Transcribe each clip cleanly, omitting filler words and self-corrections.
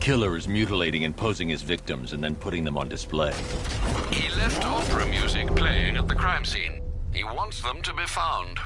killer is mutilating and posing his victims and then putting them on display. He left opera music playing at the crime scene. He wants them to be found.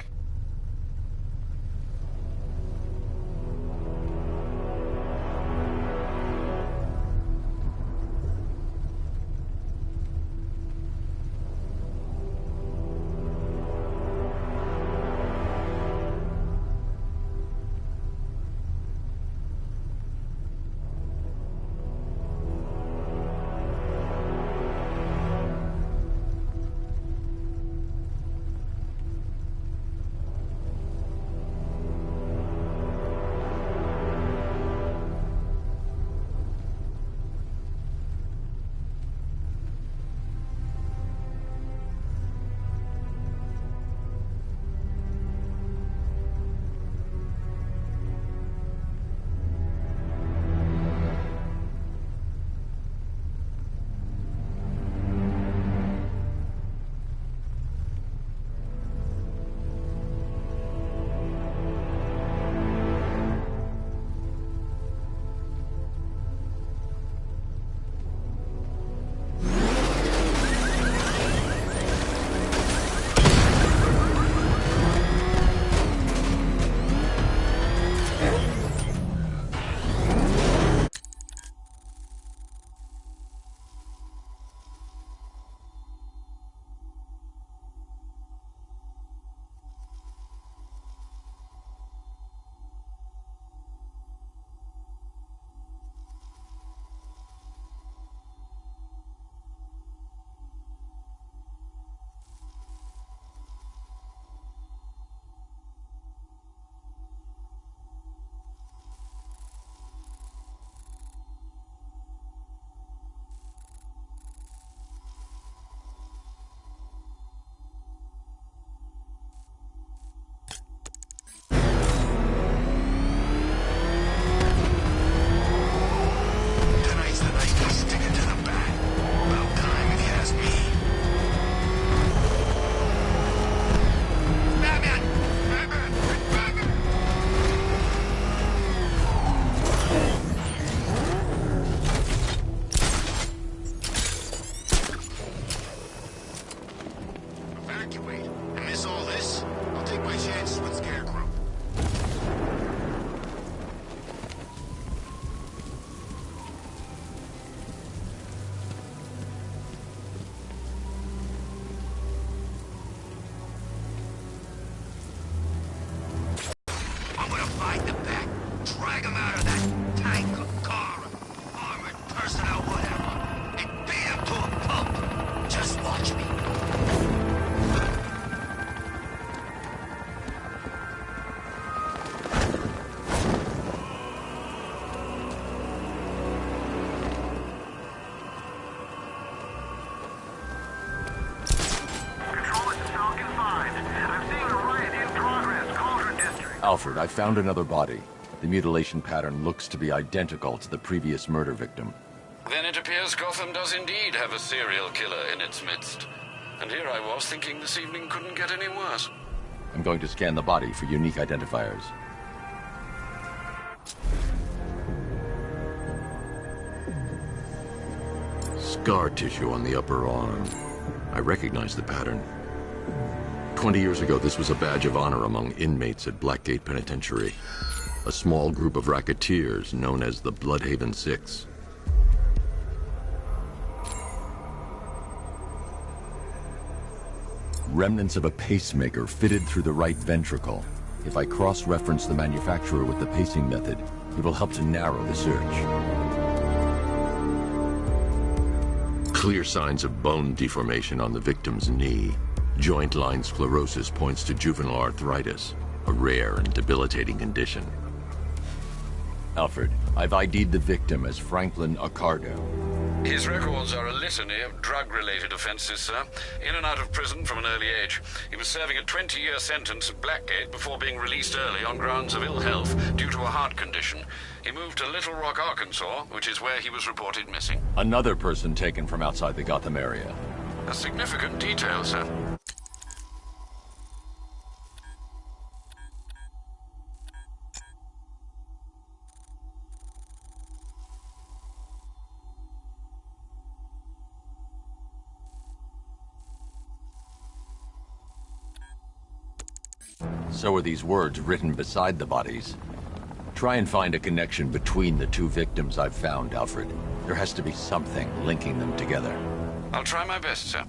Alfred, I found another body. The mutilation pattern looks to be identical to the previous murder victim. Then it appears Gotham does indeed have a serial killer in its midst. And here I was thinking this evening couldn't get any worse. I'm going to scan the body for unique identifiers. Scar tissue on the upper arm. I recognize the pattern. 20 years ago, this was a badge of honor among inmates at Blackgate Penitentiary. A small group of racketeers known as the Bloodhaven Six. Remnants of a pacemaker fitted through the right ventricle. If I cross-reference the manufacturer with the pacing method, it will help to narrow the search. Clear signs of bone deformation on the victim's knee. Joint line sclerosis points to juvenile arthritis, a rare and debilitating condition. Alfred, I've ID'd the victim as Franklin Accardo. His records are a litany of drug-related offenses, sir. In and out of prison from an early age. He was serving a 20-year sentence at Blackgate before being released early on grounds of ill health due to a heart condition. He moved to Little Rock, Arkansas, which is where he was reported missing. Another person taken from outside the Gotham area. A significant detail, sir. So are these words written beside the bodies. Try and find a connection between the two victims I've found, Alfred. There has to be something linking them together. I'll try my best, sir.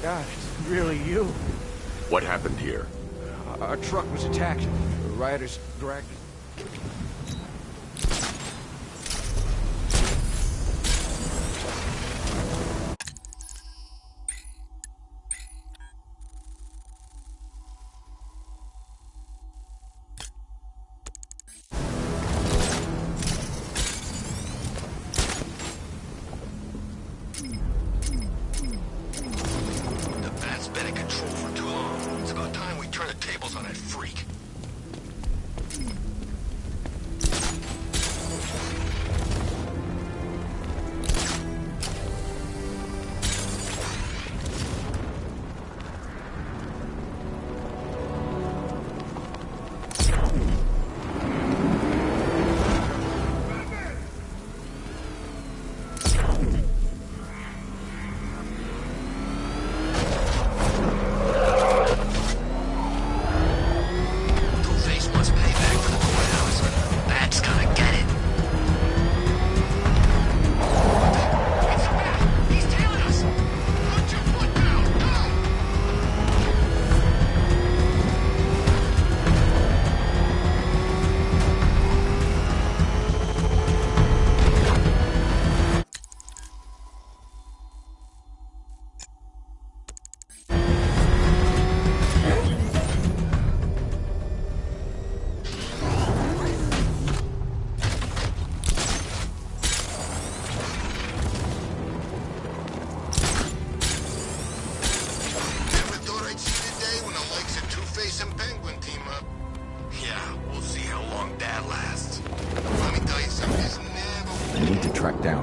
God, it's really you. What happened here? Our truck was attacked. The rioters dragged it. Turn the tables on that freak.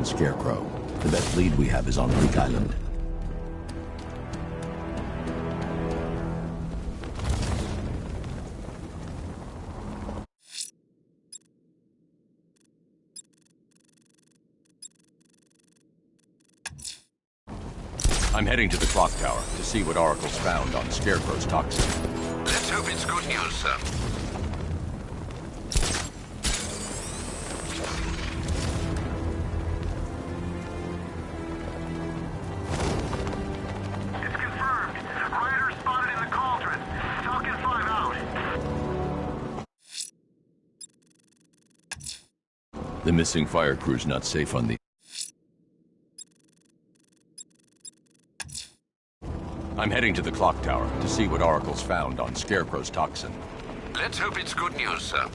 on Scarecrow. The best lead we have is on Bleak Island. I'm heading to the clock tower to see what Oracle's found on Scarecrow's toxin. Let's hope it's good news, sir. It's confirmed. Rioters spotted in the cauldron. Falcon 5 out. The missing fire crew's not safe on the... I'm heading to the clock tower to see what Oracle's found on Scarecrow's toxin. Let's hope it's good news, sir.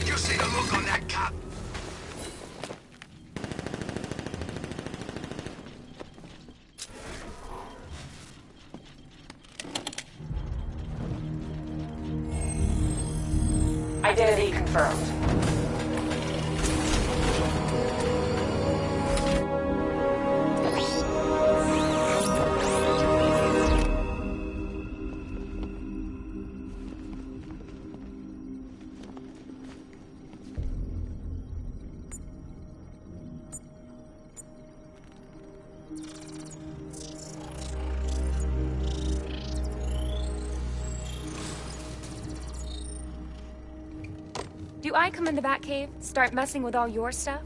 You see the look on that cop? Identity confirmed. Do I come in the Batcave, start messing with all your stuff?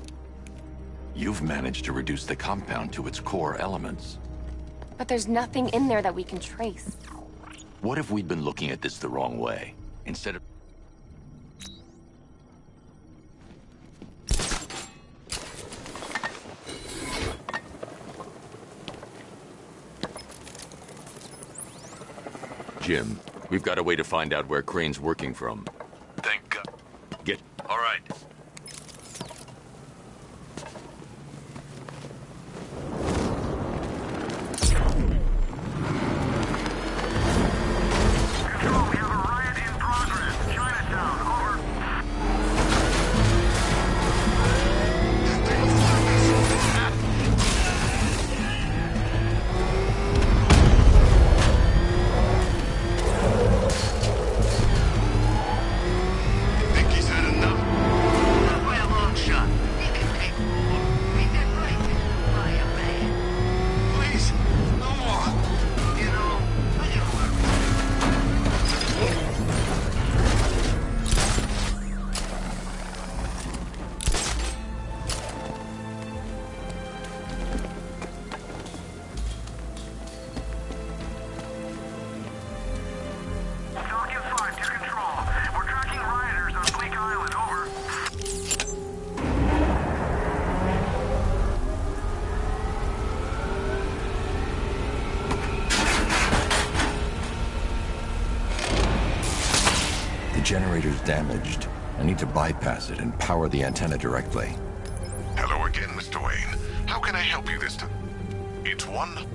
You've managed to reduce the compound to its core elements. But there's nothing in there that we can trace. What if we'd been looking at this the wrong way? Instead of... Jim, we've got a way to find out where Crane's working from. Thank God. Get... All right. Control, we have a riot in progress. Chinatown, over. Think he's had enough? Not by a long shot. He can take more. Ain't that right, Maya man? Please, no more. You know, I gotta worry. Falcon 5 to control. We're tracking rioters on Bleak Island, over. The generator's damaged. I need to bypass it and power the antenna directly. Hello again, Mr. Wayne. How can I help you this time? It's one...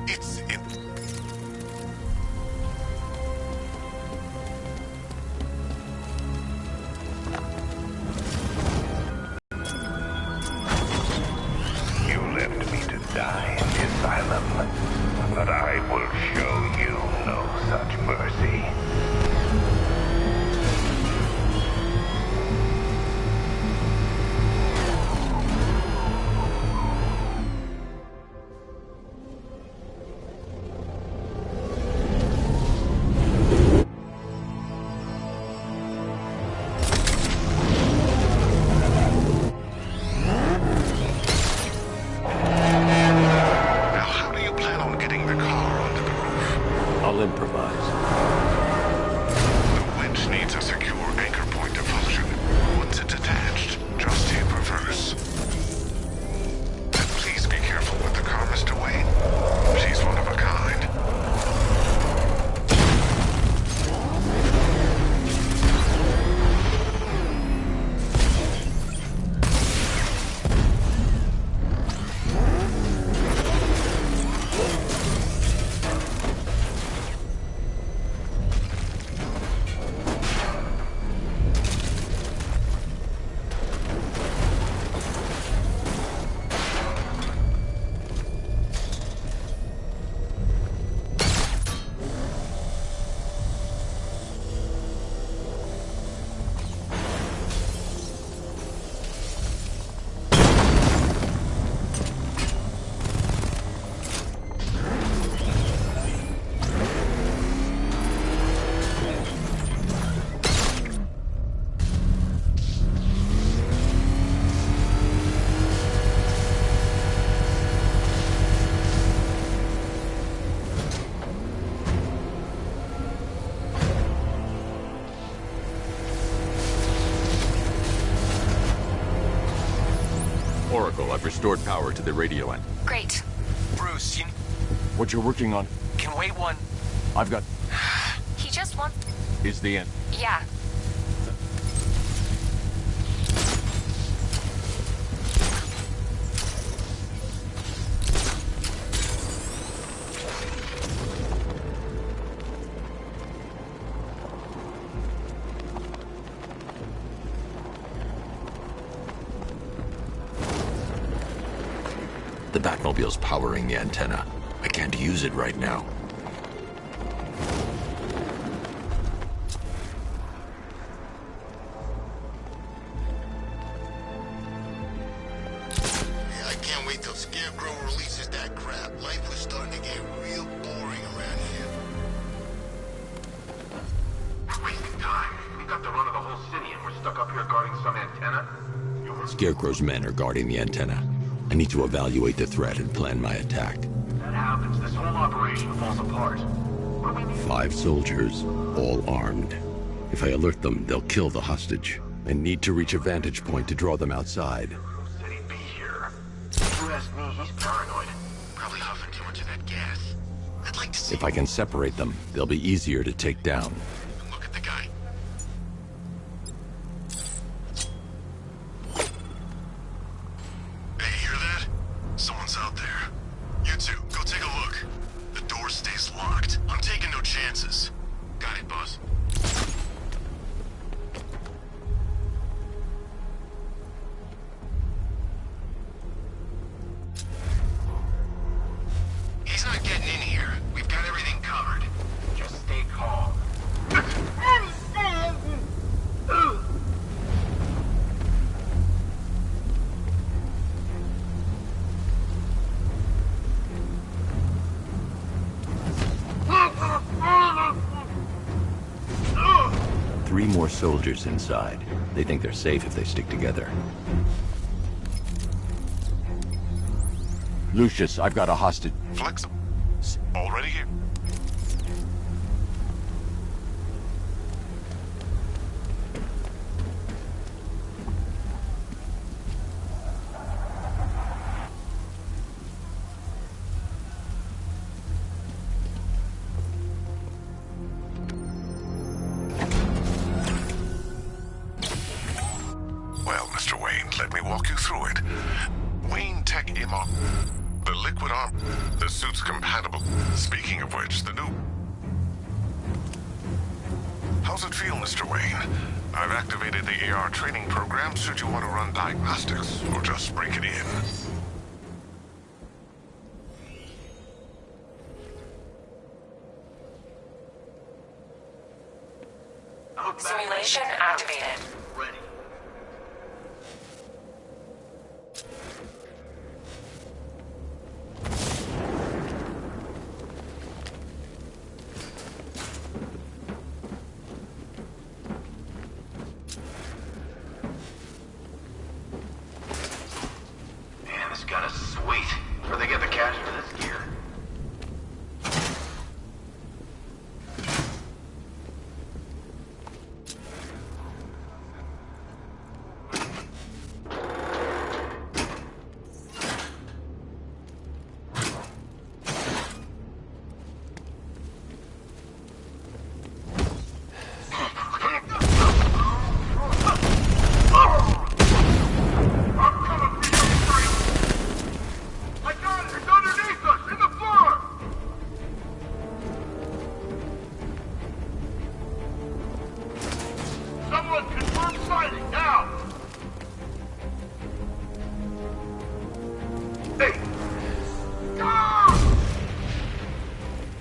It's in... You left me to die in the asylum, but I will show you no such mercy. Now, how do you plan on getting the car onto the roof? I'll improvise. The winch needs a secure anchor point to function. Once it's attached, just hit reverse. And please be careful with the car, Mr. Wayne. She's one of a kind. I've restored power to the radio end. Great. Bruce, What you're working on can wait one. I've got He just wants... is the end. Yeah. The Batmobile's powering the antenna. I can't use it right now. Yeah, I can't wait till Scarecrow releases that crap. Life was starting to get real boring around here. We're wasting time. We got the run of the whole city and we're stuck up here guarding some antenna. Scarecrow's men are guarding the antenna. I need to evaluate the threat and plan my attack. That happens, this whole operation falls apart. What do we need? 5 soldiers, all armed. If I alert them, they'll kill the hostage. I need to reach a vantage point to draw them outside. Who said he'd be here? If you ask me, he's paranoid. Probably huffing too much of that gas. I'd like to see. If I can separate them, they'll be easier to take down. Look at the guy. Hey, hear that? Someone's out there. You two, go take a look. The door stays locked. I'm taking no chances. Got it, boss. He's not getting in here. We've got everything covered. Just stay calm. Three more soldiers inside. They think they're safe if they stick together. Lucius, I've got a hostage. Flexible. Already here. Well, Mr. Wayne, let me walk you through it. Wayne Tech Immo. The liquid arm. The suit's compatible. Speaking of which, the new... How's it feel, Mr. Wayne? I've activated the AR training program should you want to run diagnostics, or just break it in. Simulation activated. Ready. Man, this gun is sweet. Where they get the cash for this gear?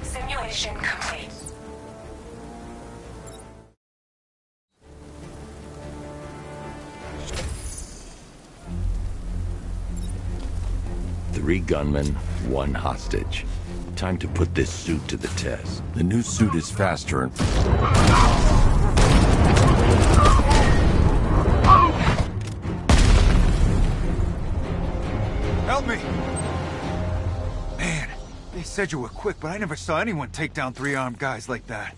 Simulation complete. Three gunmen, one hostage. Time to put this suit to the test. The new suit is faster and... Help me! Man, they said you were quick, but I never saw anyone take down 3 armed guys like that.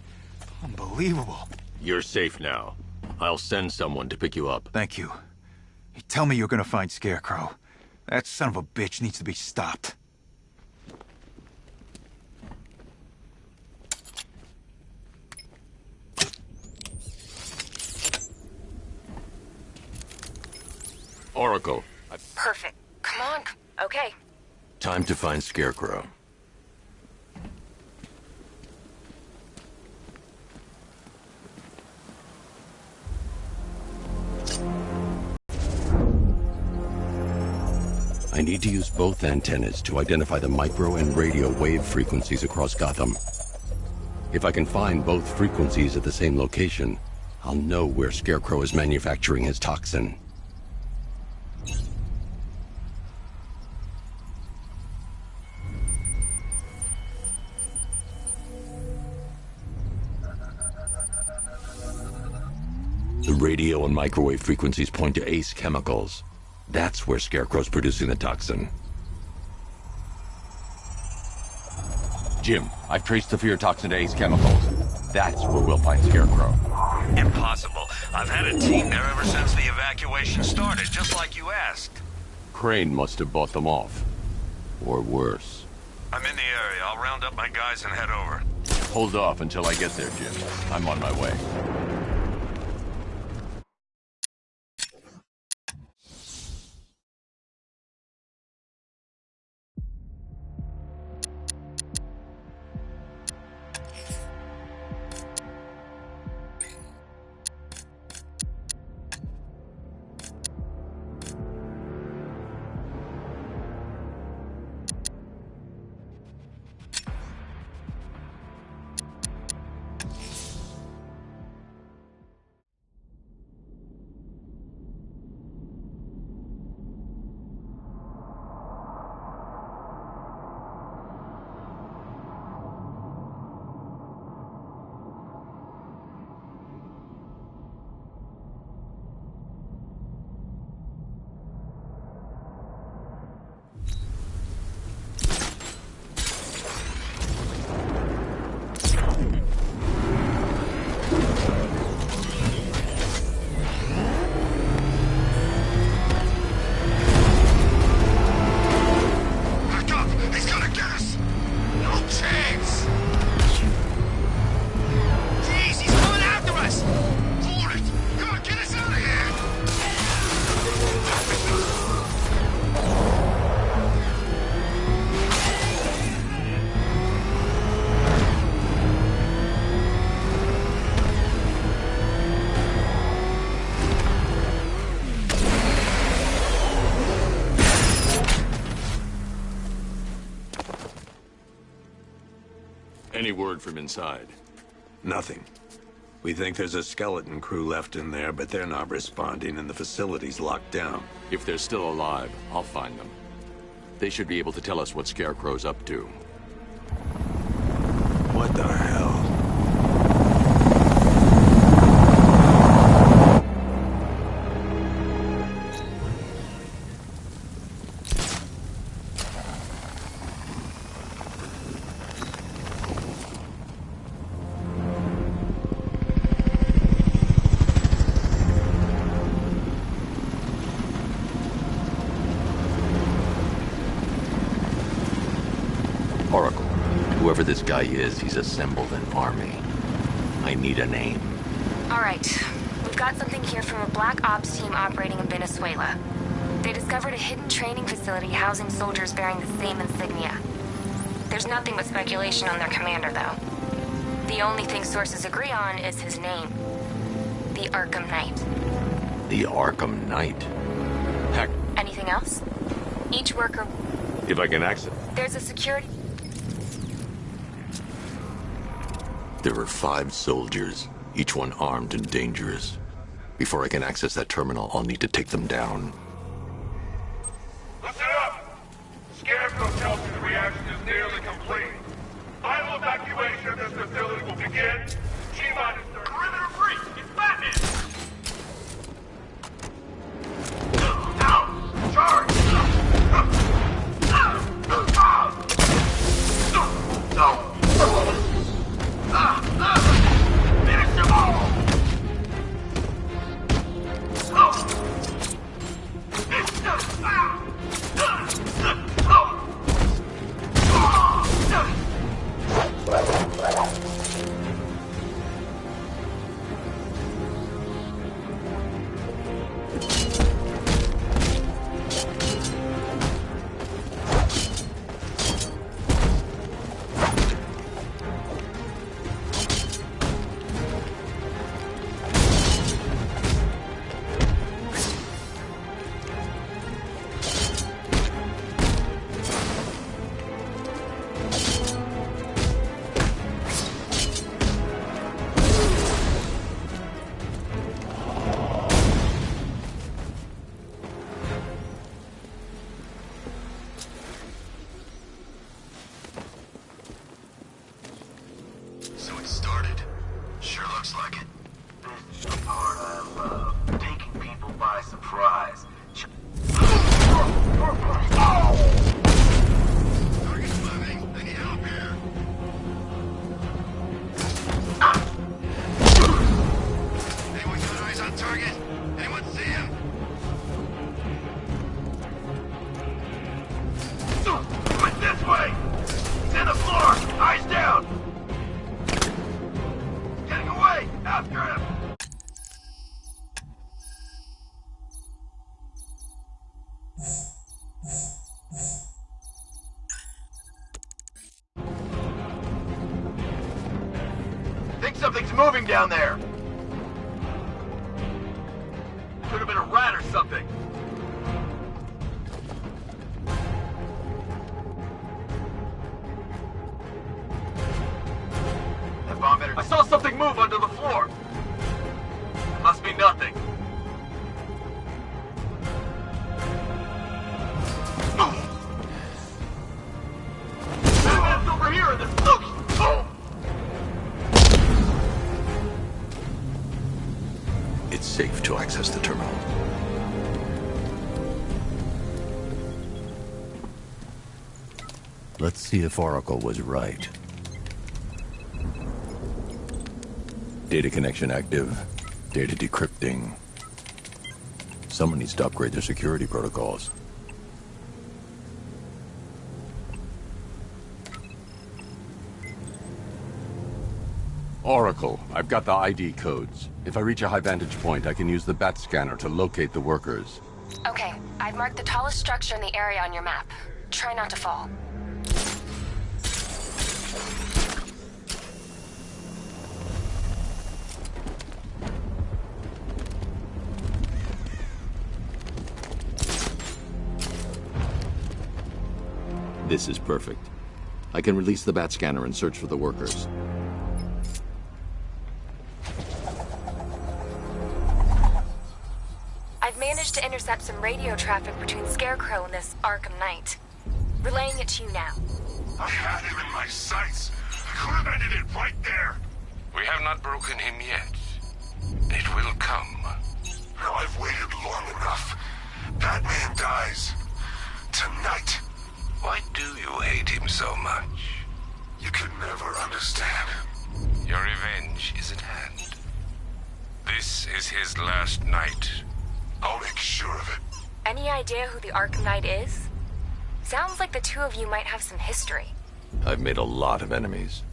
Unbelievable. You're safe now. I'll send someone to pick you up. Thank you. You tell me you're gonna find Scarecrow. That son of a bitch needs to be stopped. Oracle, Perfect. Come on. Okay. time to find Scarecrow. I need to use both antennas to identify the micro and radio wave frequencies across Gotham. If I can find both frequencies at the same location, I'll know where Scarecrow is manufacturing his toxin. The radio and microwave frequencies point to Ace Chemicals. That's where Scarecrow's producing the toxin. Jim, I've traced the fear toxin to Ace Chemicals. That's where we'll find Scarecrow. Impossible. I've had a team there ever since the evacuation started, just like you asked. Crane must have bought them off. Or worse. I'm in the area. I'll round up my guys and head over. Hold off until I get there, Jim. I'm on my way. Any word from inside? Nothing. We think there's a skeleton crew left in there, but they're not responding and the facility's locked down. If they're still alive, I'll find them. They should be able to tell us what Scarecrow's up to. What the hell? Oracle, whoever this guy is, he's assembled an army. I need a name. All right. We've got something here from a Black Ops team operating in Venezuela. They discovered a hidden training facility housing soldiers bearing the same insignia. There's nothing but speculation on their commander, though. The only thing sources agree on is his name. The Arkham Knight. The Arkham Knight? Heck. Anything else? Each worker... If I can access... There's a security... There are 5 soldiers, each one armed and dangerous. Before I can access that terminal, I'll need to take them down. Listen up! Scarecrow tells me the reaction is nearly complete. Final evacuation of this facility will begin. T-minus 30. Perimeter free! It's Batman! Out! Charge! Finish them all! Looks like it. This is the part I love. Taking people by surprise. Target's moving. I need help here. Anyone got eyes on target? Anyone see him? Went this way! He's in the floor! Eyes down! Getting away! After him! Think something's moving down there! Could have been a rat or something! That bomb better... I saw something move under the floor! Must be nothing. It's over here in this... Oh! It's safe to access the terminal. Let's see if Oracle was right. Data connection active. Data decrypting. Someone needs to upgrade their security protocols. Oracle, I've got the ID codes. If I reach a high vantage point, I can use the bat scanner to locate the workers. Okay, I've marked the tallest structure in the area on your map. Try not to fall. This is perfect. I can release the bat scanner and search for the workers. I've managed to intercept some radio traffic between Scarecrow and this Arkham Knight. Relaying it to you now. I had him in my sights. I could have ended it right there. We have not broken him yet. It will come. Now I've waited long enough. Batman dies. Tonight. Why do you hate him so much? You can never understand. Your revenge is at hand. This is his last night. I'll make sure of it. Any idea who the Arkham Knight is? Sounds like the two of you might have some history. I've made a lot of enemies.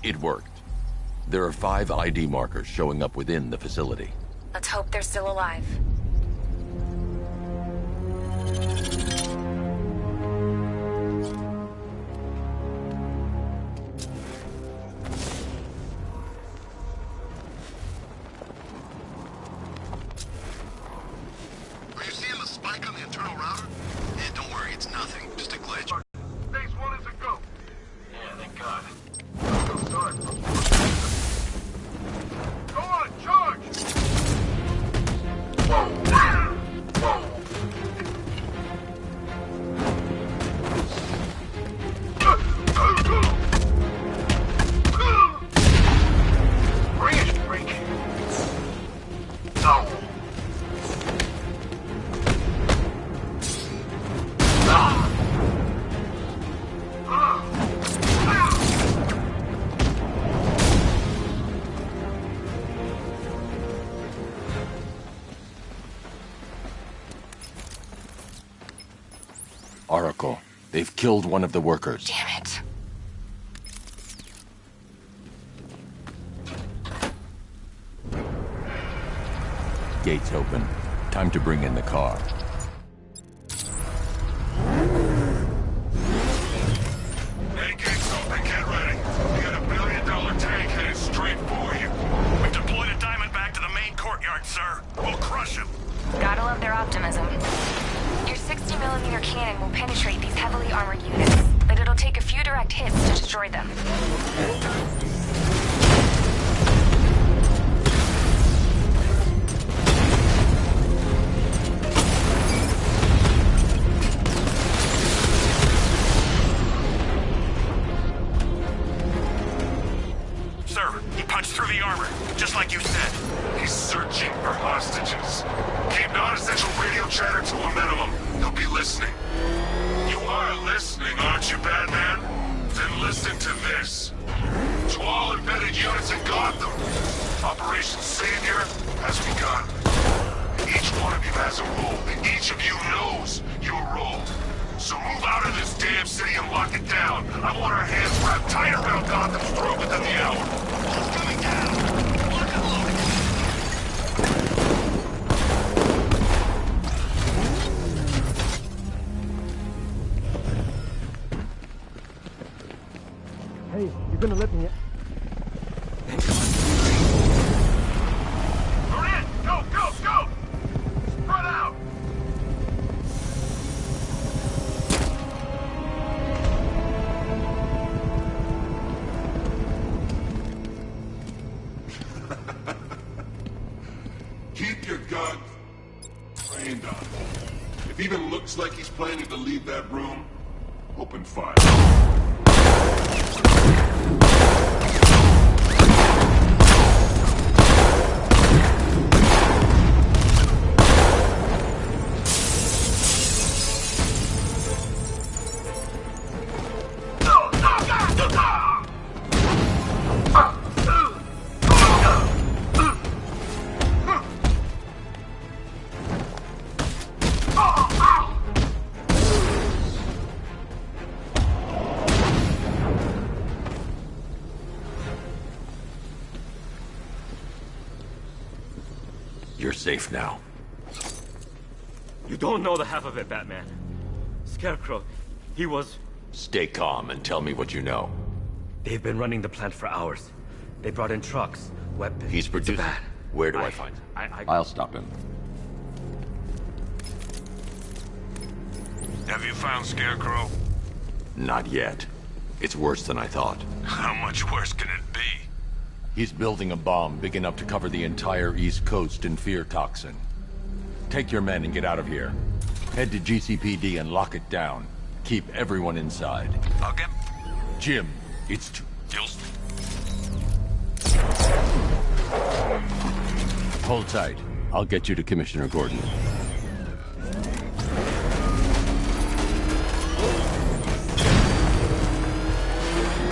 It worked. There are 5 ID markers showing up within the facility. Let's hope they're still alive. Are you seeing the spike on the internal router? Yeah, don't worry, it's nothing. Just a glitch. Phase 1 is a go. Yeah, thank God. Go on, charge! Bring it, freak! No! Oracle, they've killed one of the workers. Damn it. Gates open. Time to bring in the car. Hey, gates open, get ready. We got $1 billion take a few direct hits to destroy them. Sir, he punched through the armor, just like you said. He's searching for hostages. Keep non-essential radio chatter to a minimum. He'll be listening. You are listening, aren't you, Batman? Then listen to this. To all embedded units in Gotham, Operation Savior has begun. Each one of you has a role. Each of you knows your role. So move out of this damn city and lock it down. I want our hands wrapped tight around Gotham's throat within the hour. He's coming down! Lock and load! Hey, you're gonna let me... We're in! Go, go, go! Spread out! Keep your gun trained on him. If even looks like he's planning to leave that room, open fire. You're safe now. You don't know the half of it, Batman. Scarecrow, he was... Stay calm and tell me what you know. They've been running the plant for hours. They brought in trucks, weapons... He's producing... Where do I find him? I'll stop him. Have you found Scarecrow? Not yet. It's worse than I thought. How much worse can it be? He's building a bomb big enough to cover the entire East Coast in fear toxin. Take your men and get out of here. Head to GCPD and lock it down. Keep everyone inside. I'll get... Jim, it's too... Hold tight. I'll get you to Commissioner Gordon.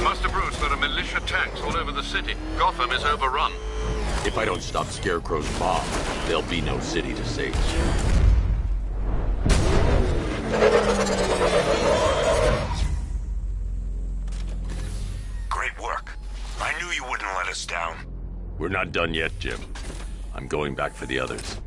Master Bruce, there are militia tanks all over the city. Gotham is overrun. If I don't stop Scarecrow's bomb, there'll be no city to save. Great work. I knew you wouldn't let us down. We're not done yet, Jim. I'm going back for the others.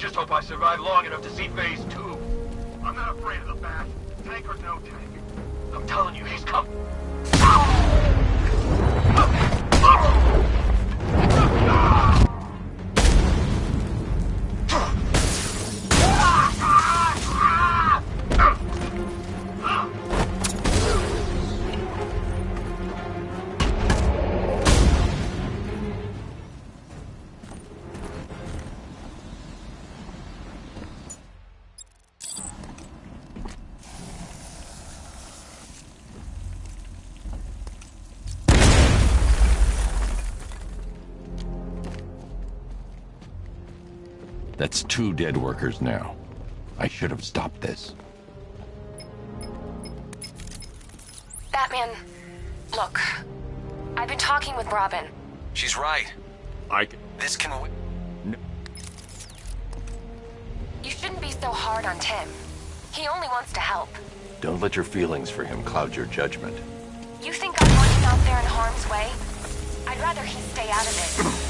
just hope I survive long enough to see phase 2. I'm not afraid of the bat. Tank or no tank. I'm telling you, he's coming. That's 2 dead workers now. I should have stopped this. Batman, look. I've been talking with Robin. She's right. This can... No. You shouldn't be so hard on Tim. He only wants to help. Don't let your feelings for him cloud your judgment. You think I want him out there in harm's way? I'd rather he stay out of it.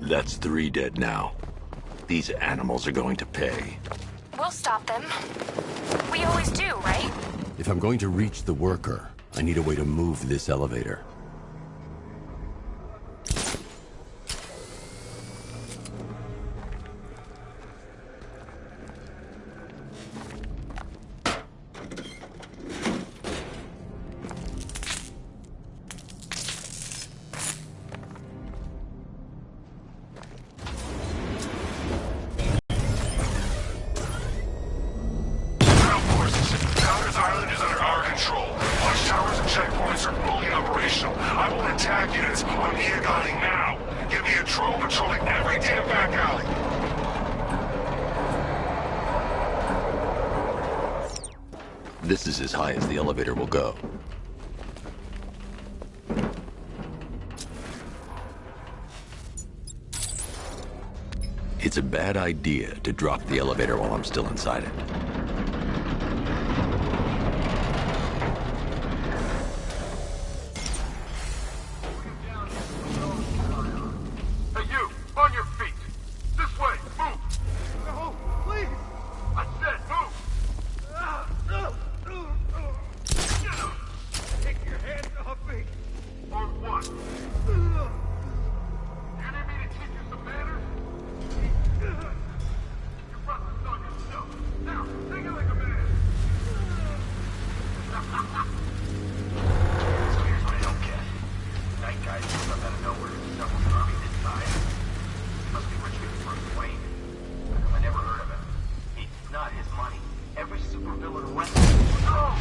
That's 3 dead now. These animals are going to pay. We'll stop them. We always do, right? If I'm going to reach the worker, I need a way to move this elevator. This is as high as the elevator will go. It's a bad idea to drop the elevator while I'm still inside it. Hey, you! On your feet! This way! Move! No, please! I said move! Take your hands off me! On what? You need me to teach you some manners? You brought this on yourself. Now, take it like a man! So here's what I don't get. That guy comes up out of nowhere and several army this size. He must be Richmond's Bruce Wayne. I never heard of him. It's not his money. Every supervillain went... No!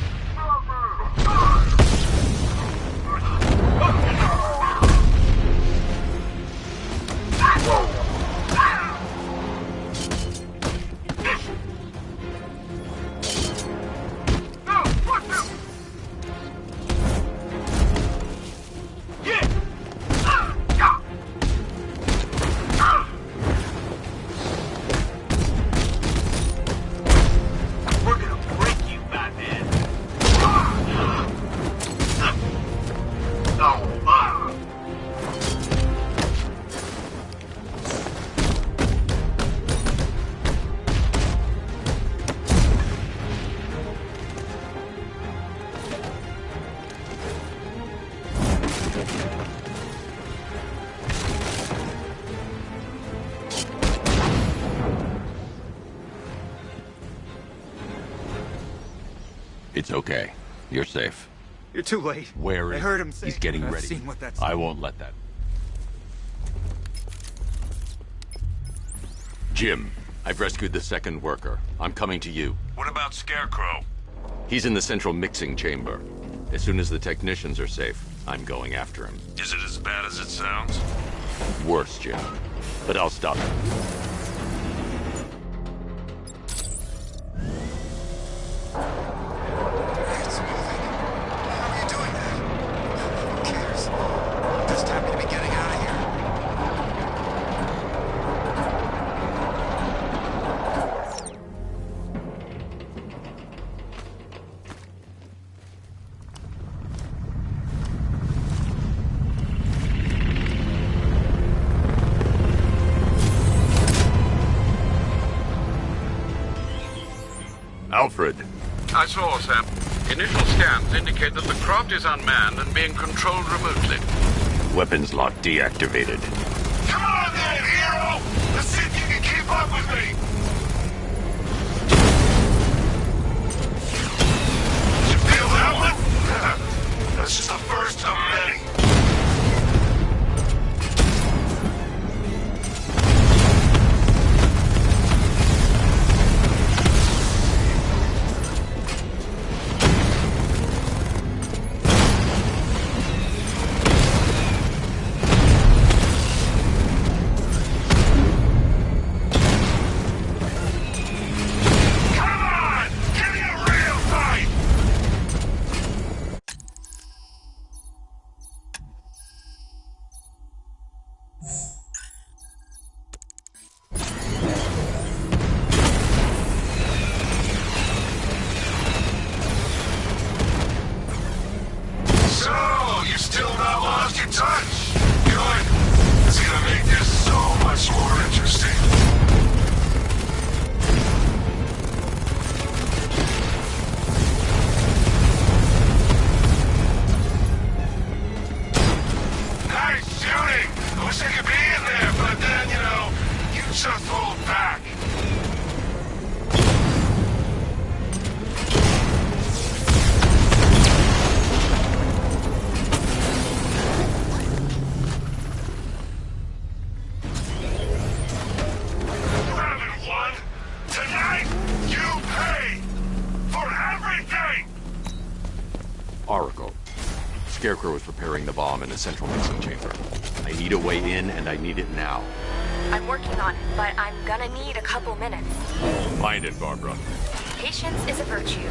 It's okay. You're safe. You're too late. Where I is heard him say. He's getting I've ready. seen what that's I like. won't let that. Jim, I've rescued the second worker. I'm coming to you. What about Scarecrow? He's in the central mixing chamber. As soon as the technicians are safe, I'm going after him. Is it as bad as it sounds? Worse, Jim. But I'll stop him. It's moving. How are you doing that? Who cares? I'm just happy to be getting out of here. Alfred. I saw, sir. Initial scans indicate that the craft is unmanned and being controlled remotely. Weapons lock deactivated. Come on then, hero! Let's see if you can keep up with me! You feel that one? That's just the first of many. Oracle. Scarecrow is preparing the bomb in the central mixing chamber. I need a way in, and I need it now. I'm working on it, but I'm gonna need a couple minutes. Find it, Barbara. Patience is a virtue.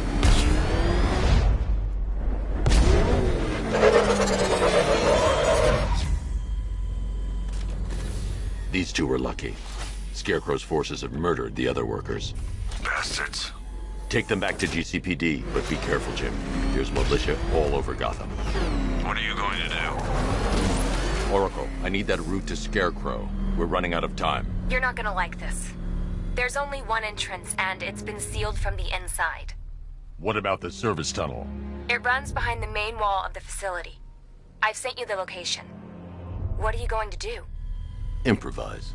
These two were lucky. Scarecrow's forces have murdered the other workers. Bastards. Take them back to GCPD, but be careful, Jim. There's militia all over Gotham. What are you going to do? Oracle, I need that route to Scarecrow. We're running out of time. You're not gonna like this. There's only one entrance, and it's been sealed from the inside. What about the service tunnel? It runs behind the main wall of the facility. I've sent you the location. What are you going to do? Improvise.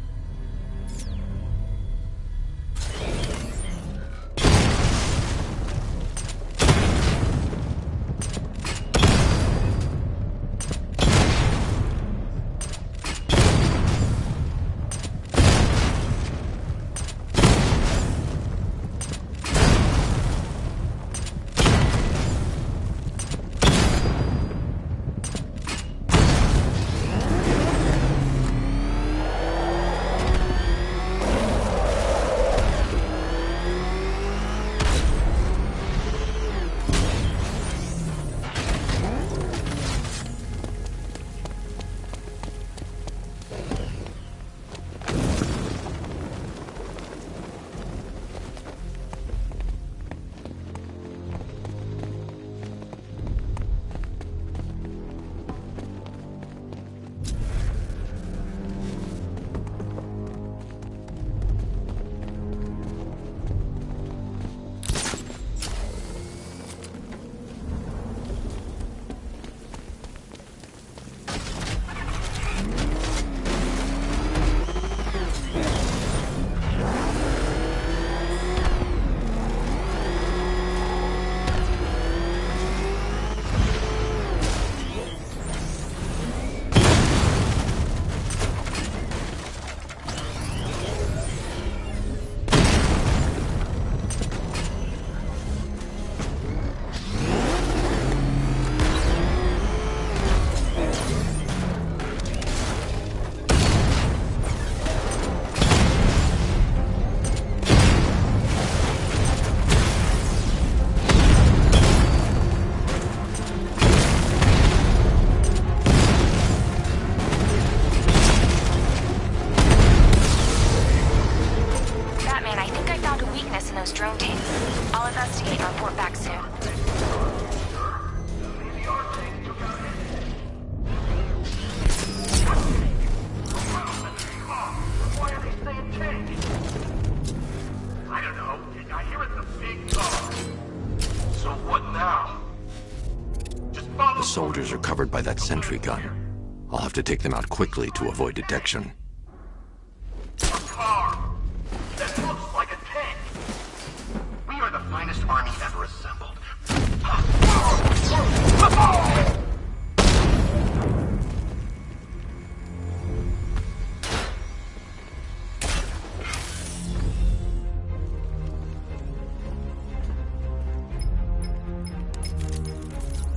investigate and report back soon. Why are they saying tank? I don't know. I hear it's a big car. So what now? Just follow. The soldiers are covered by that sentry gun. I'll have to take them out quickly to avoid detection. A car that looks like a tank. We are the finest army ever assembled.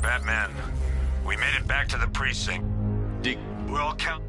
Batman, we made it back to the precinct. We're all count.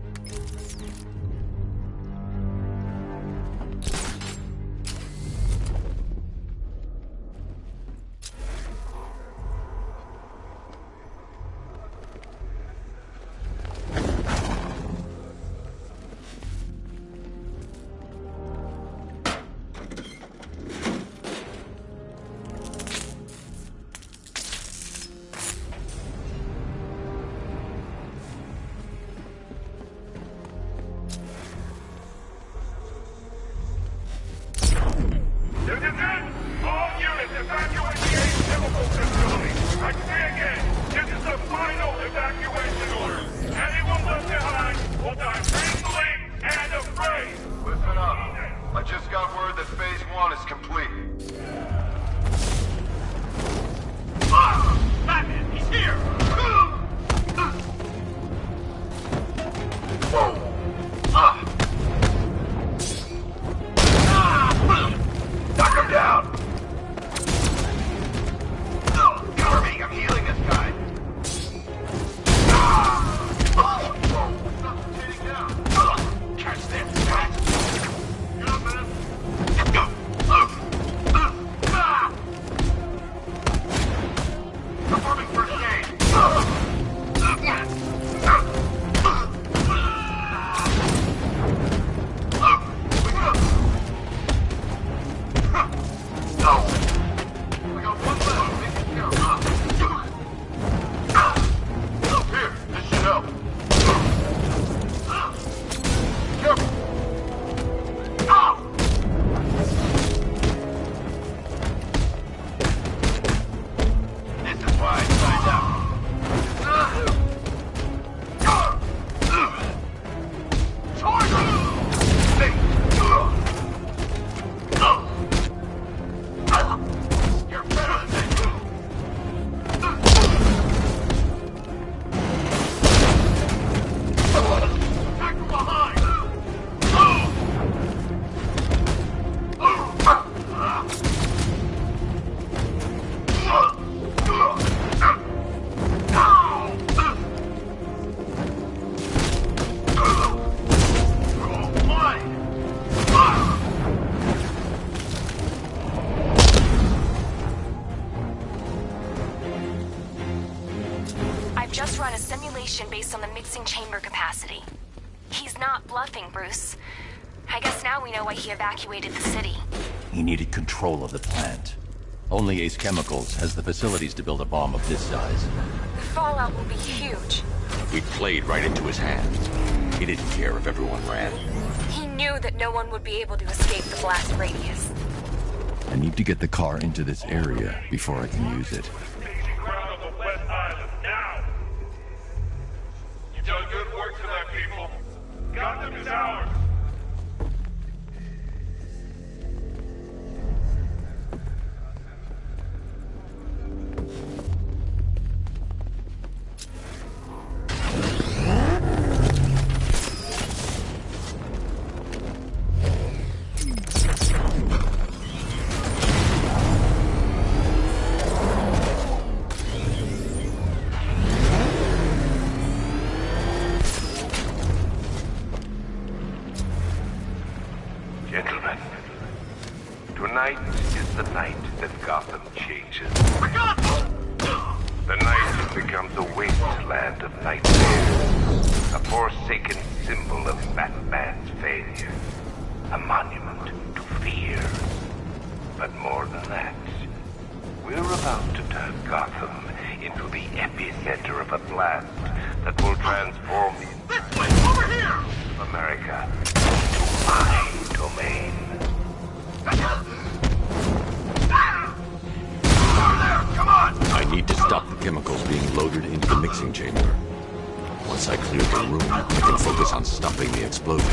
Just run a simulation based on the mixing chamber capacity. He's not bluffing, Bruce. I guess now we know why he evacuated the city. He needed control of the plant. Only Ace Chemicals has the facilities to build a bomb of this size. The fallout will be huge. We played right into his hands. He didn't care if everyone ran. He knew that no one would be able to escape the blast radius. I need to get the car into this area before I can use it. Done good work for that, people. Gotham is ours. Gentlemen, tonight is the night that Gotham changes. The night becomes a wasteland of nightmares, a forsaken symbol of Batman's failure, a monument to fear. But more than that, We're about to turn Gotham into the epicenter of a blast that will transform Over here! America into my domain. Come on! I need to stop the chemicals being loaded into the mixing chamber. Once I clear the room, I can focus on stopping the explosion.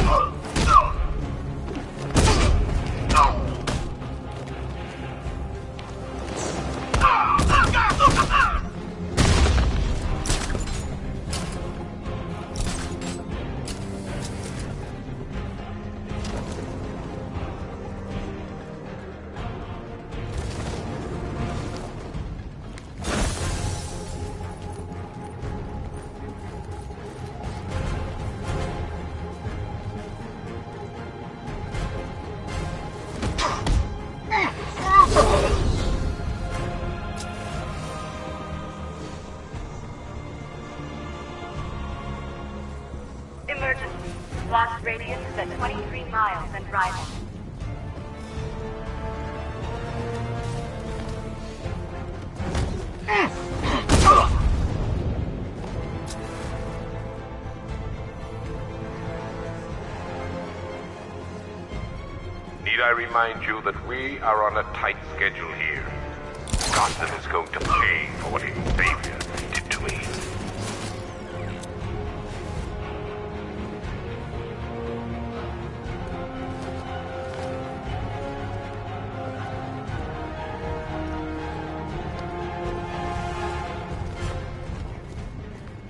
Emergency. Blast radius is at 23 miles and rising. Need I remind you that we are on a tight schedule here? Gotham is going to pay for what his savior did to me.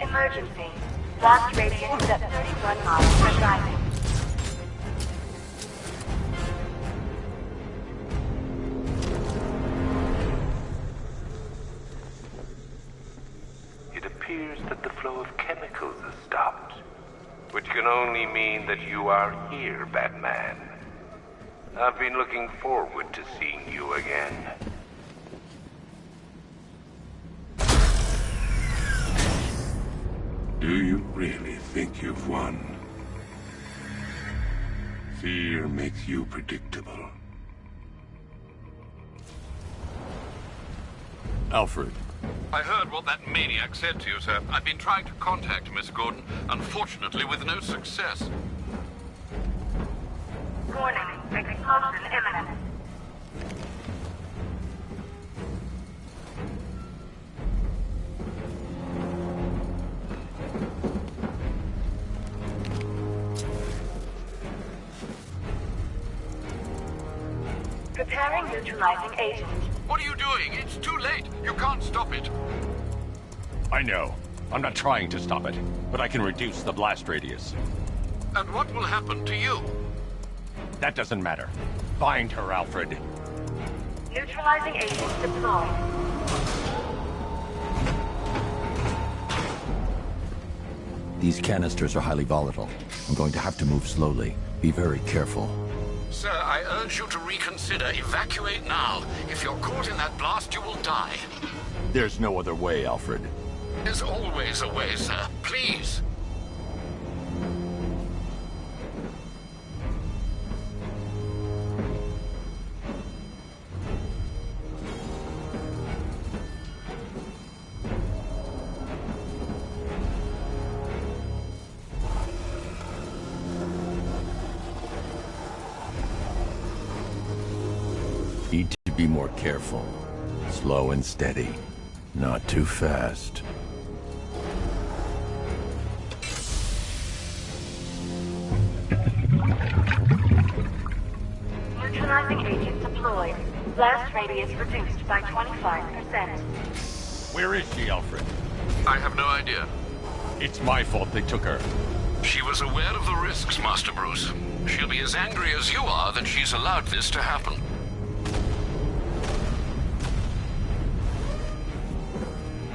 Emergency. Blast radius is at 31 miles and rising. It appears that the flow of chemicals has stopped, which can only mean that you are here, Batman. I've been looking forward to seeing you again. Do you really think you've won? Fear makes you predictable. Alfred. I heard what that maniac said to you, sir. I've been trying to contact Miss Gordon, unfortunately with no success. Warning. Explosion imminent. Preparing neutralizing agent. What are you doing? It's too late. You can't stop it. I know. I'm not trying to stop it, but I can reduce the blast radius. And what will happen to you? That doesn't matter. Find her, Alfred. Neutralizing agent deployed. These canisters are highly volatile. I'm going to have to move slowly. Be very careful. Sir, I urge you to reconsider. Evacuate now. If you're caught in that blast, you will die. There's no other way, Alfred. There's always a way, sir. Please. Need to be more careful. Slow and steady. Not too fast. Neutralizing agent deployed. Blast radius reduced by 25%. Where is she, Alfred? I have no idea. It's my fault they took her. She was aware of the risks, Master Bruce. She'll be as angry as you are that she's allowed this to happen.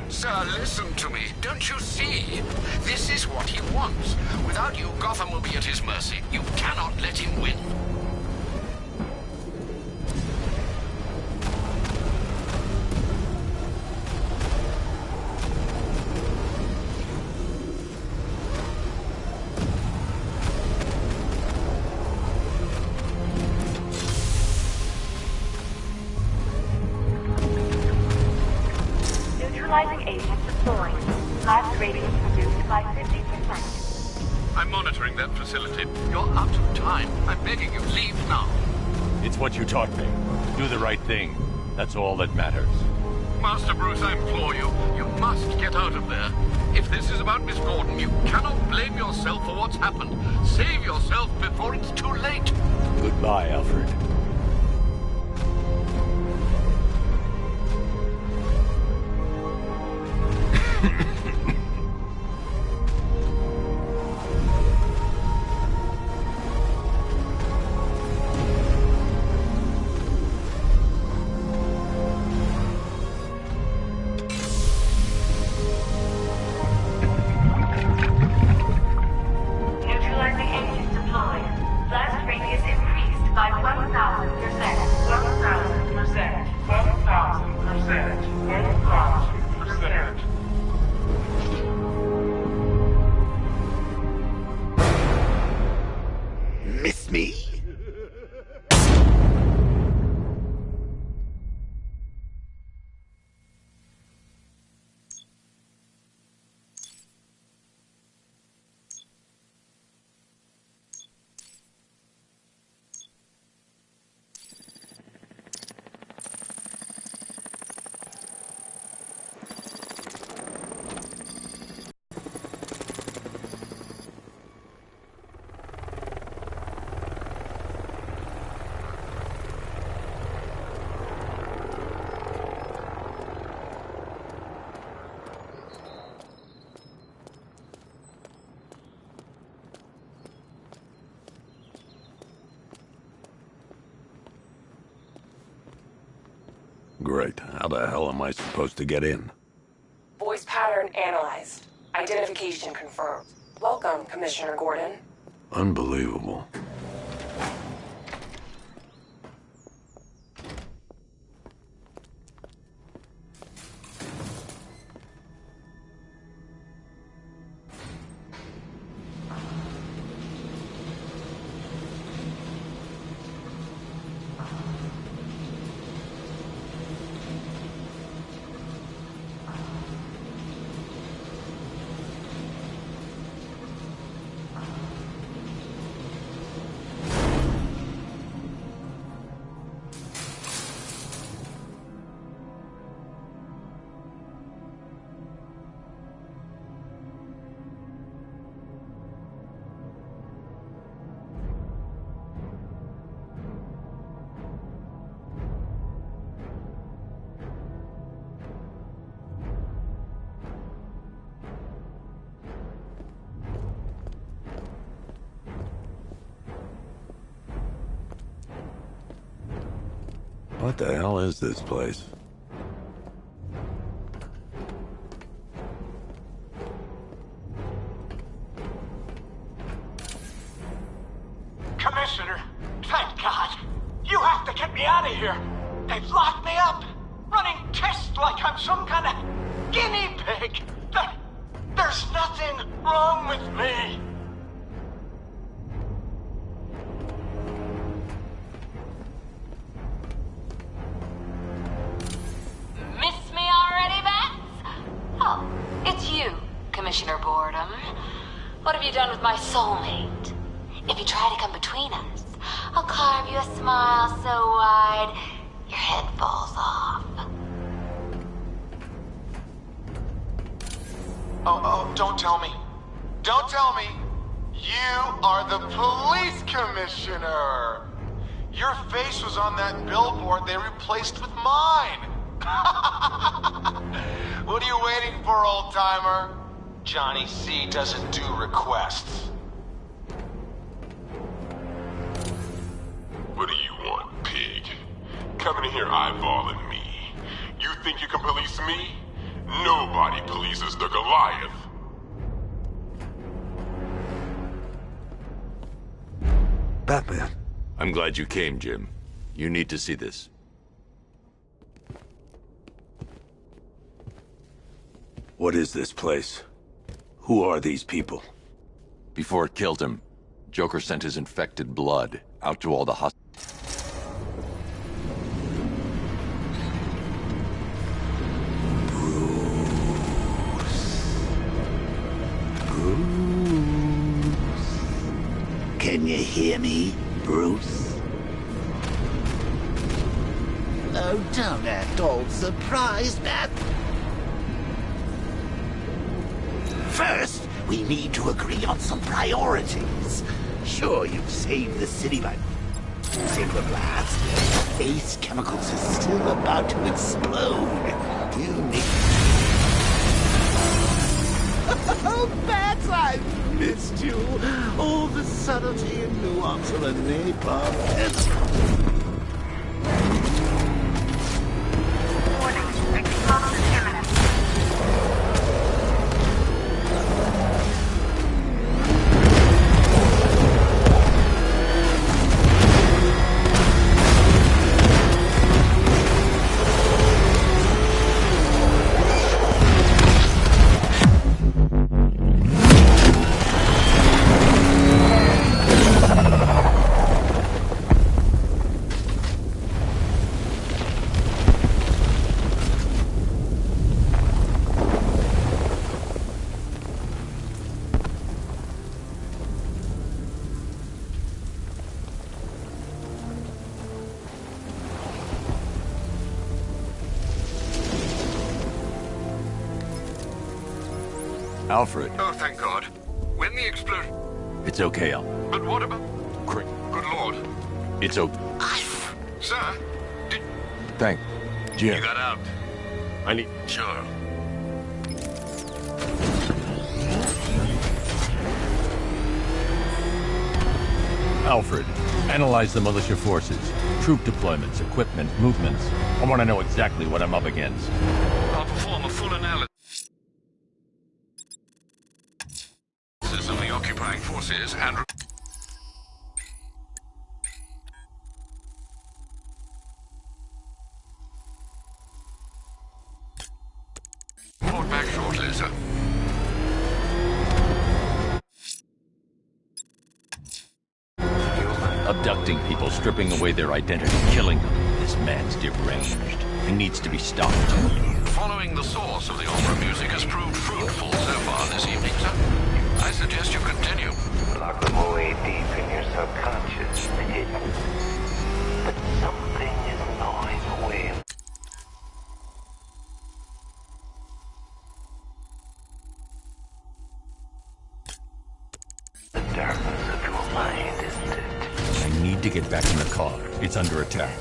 Sir, listen to me. Don't you see? This is what he wants. Without you, Gotham will be at his mercy. You cannot let him win. Neutralizing agent deployed. Blast radius reduced by 50%. I'm monitoring that facility. You're out of time. I'm begging you, leave now. It's what you taught me. Do the right thing. That's all that matters. Master Bruce, I implore you, you must get out of there. If this is about Miss Gordon, you cannot blame yourself for what's happened. Save yourself before it's too late. Goodbye, Alfred. Neutralizing agent deployed. Blast radius increased by 1,000%. 1,000%. 1,000%. 1,000%. Miss me? Great. How the hell am I supposed to get in? Voice pattern analyzed. Identification confirmed. Welcome, Commissioner Gordon. Unbelievable. What the hell is this place? Commissioner, thank God. You have to get me out of here. They've locked me up, running tests like I'm some kind of guinea pig. There's nothing wrong with me. Miss me already, Bats? Oh, it's you, Commissioner Boredom. What have you done with my soulmate? If you try to come between us, I'll carve you a smile so wide, your head falls off. Oh, don't tell me. Don't tell me. You are the police commissioner. Your face was on that billboard they replaced with mine. What are you waiting for, old-timer? Johnny C doesn't do requests. What do you want, pig? Coming in here eyeballing me. You think you can police me? Nobody polices the Goliath. Batman. I'm glad you came, Jim. You need to see this. What is this place? Who are these people? Before it killed him, Joker sent his infected blood out to all the hospitals. hear me, Bruce? Oh, don't act all surprised, Matt. First, we need to agree on some priorities. Sure, you've saved the city by saving the blast. Ace Chemicals is still about to explode. You need... Oh, Matt, I've missed you. All the subtlety and nuance of a napalm. Warning, explosion imminent. Alfred. Oh, thank God. When the explosion... It's okay, Al. But what about... Great. Good Lord. It's okay. Sir, did... Thank Jim. You got out. I need... Sure. Alfred, analyze the militia forces, troop deployments, equipment, movements. I want to know exactly what I'm up against. I'll perform a full analysis of the occupying forces and... report back shortly, sir. Abducting people, stripping away their identity, killing them. This man's deranged. He needs to be stopped. Following the source of the opera music has proved fruitful so far this evening, sir. I suggest you continue. Lock them away deep in your subconscious, hidden. But something is gnawing away. The darkness of your mind, isn't it? I need to get back in the car. It's under attack.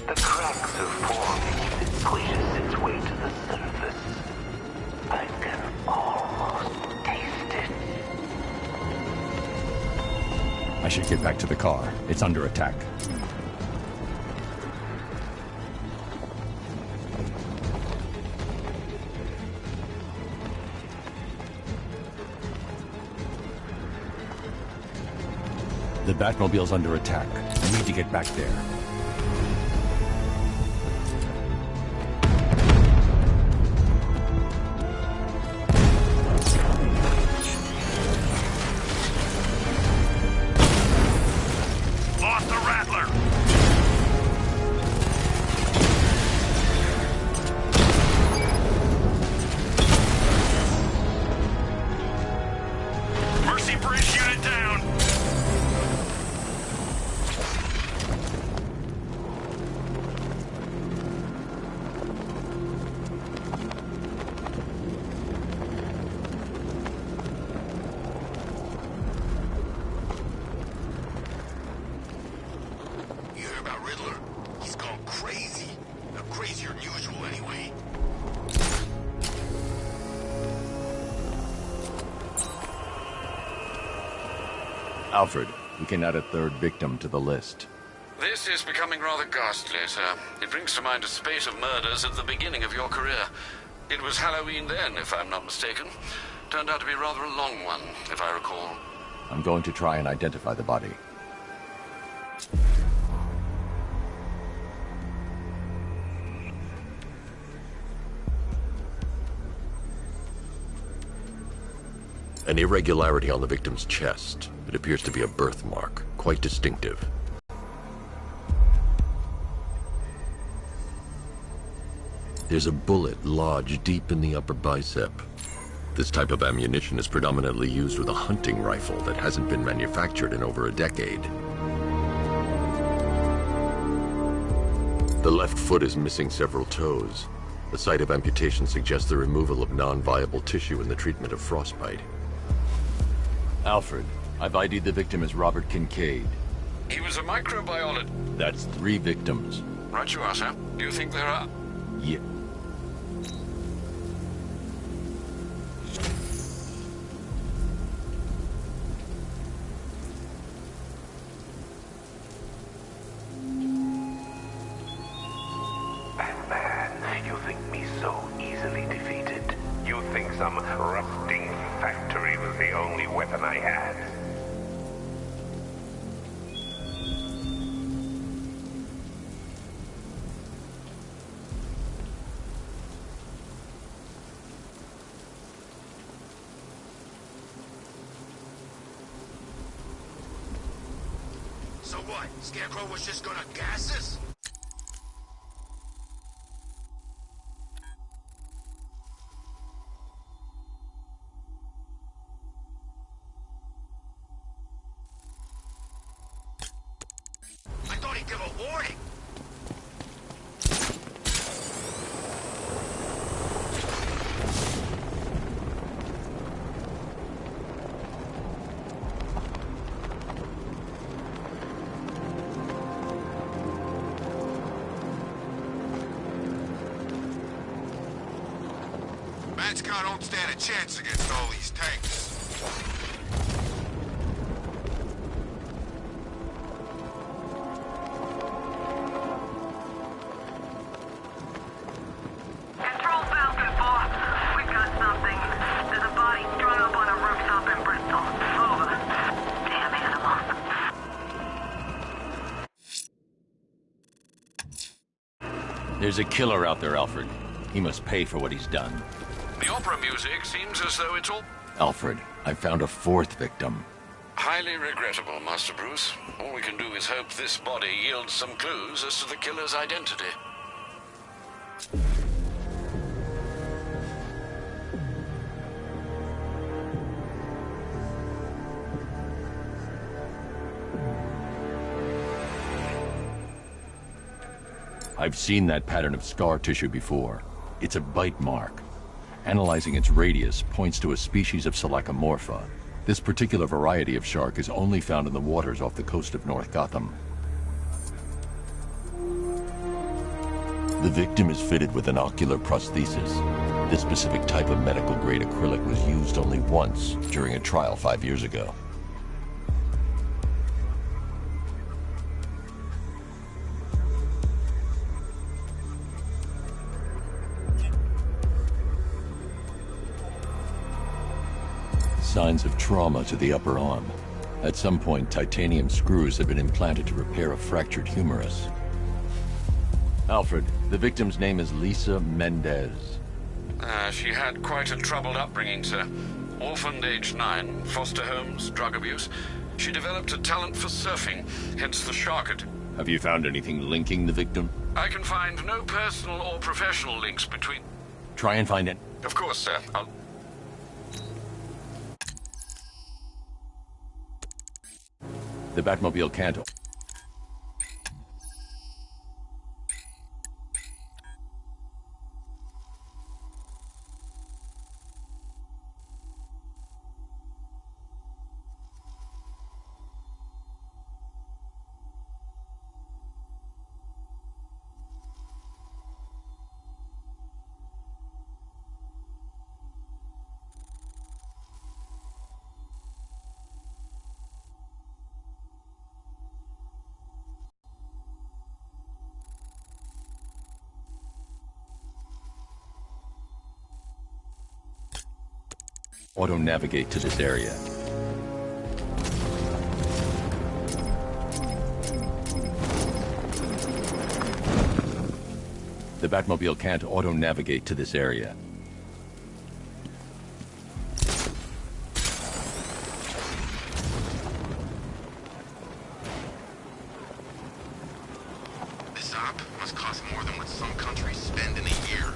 The cracks are forming as it pushes its way to the surface. I can almost taste it. I should get back to the car. It's under attack. The Batmobile's under attack. I need to get back there. Lost the Rattler! Mercy Bridge unit down! You heard about Riddler? He's gone crazy. Now, crazier than usual, anyway. Alfred, we can add a third victim to the list. This is becoming rather ghastly, sir. It brings to mind a spate of murders at the beginning of your career. It was Halloween then, if I'm not mistaken. Turned out to be rather a long one, if I recall. I'm going to try and identify the body. An irregularity on the victim's chest. It appears to be a birthmark, quite distinctive. There's a bullet lodged deep in the upper bicep. This type of ammunition is predominantly used with a hunting rifle that hasn't been manufactured in over a decade. The left foot is missing several toes. The site of amputation suggests the removal of non-viable tissue in the treatment of frostbite. Alfred, I've ID'd the victim as Robert Kincaid. He was a microbiologist. That's 3 victims. Right you are, sir. Do you think there are... Yeah. Batman, you think me so easily defeated? You think some rusting factory was the only weapon I had? So what? Scarecrow was just gonna gas us? I thought he'd give a warning. Batchcar don't stand a chance against all these tanks. Control Falcon 4. We've got something. There's a body strung up on a rooftop in Bristol. Over. Damn animal. There's a killer out there, Alfred. He must pay for what he's done. The opera music seems as though it's all... Alfred, I found a 4th victim. Highly regrettable, Master Bruce. All we can do is hope this body yields some clues as to the killer's identity. I've seen that pattern of scar tissue before. It's a bite mark. Analyzing its radius points to a species of Selachomorpha. This particular variety of shark is only found in the waters off the coast of North Gotham. The victim is fitted with an ocular prosthesis. This specific type of medical-grade acrylic was used only once during a trial 5 years ago. Signs of trauma to the upper arm. At some point, titanium screws had been implanted to repair a fractured humerus. Alfred, the victim's name is Lisa Mendez. She had quite a troubled upbringing, sir. Orphaned aged 9, foster homes, drug abuse. She developed a talent for surfing, hence the shark. Have you found anything linking the victim? I can find no personal or professional links between... Try and find it. Of course, sir. The Batmobile can't... Auto-navigate to this area. The Batmobile can't auto-navigate to this area. This op must cost more than what some countries spend in a year.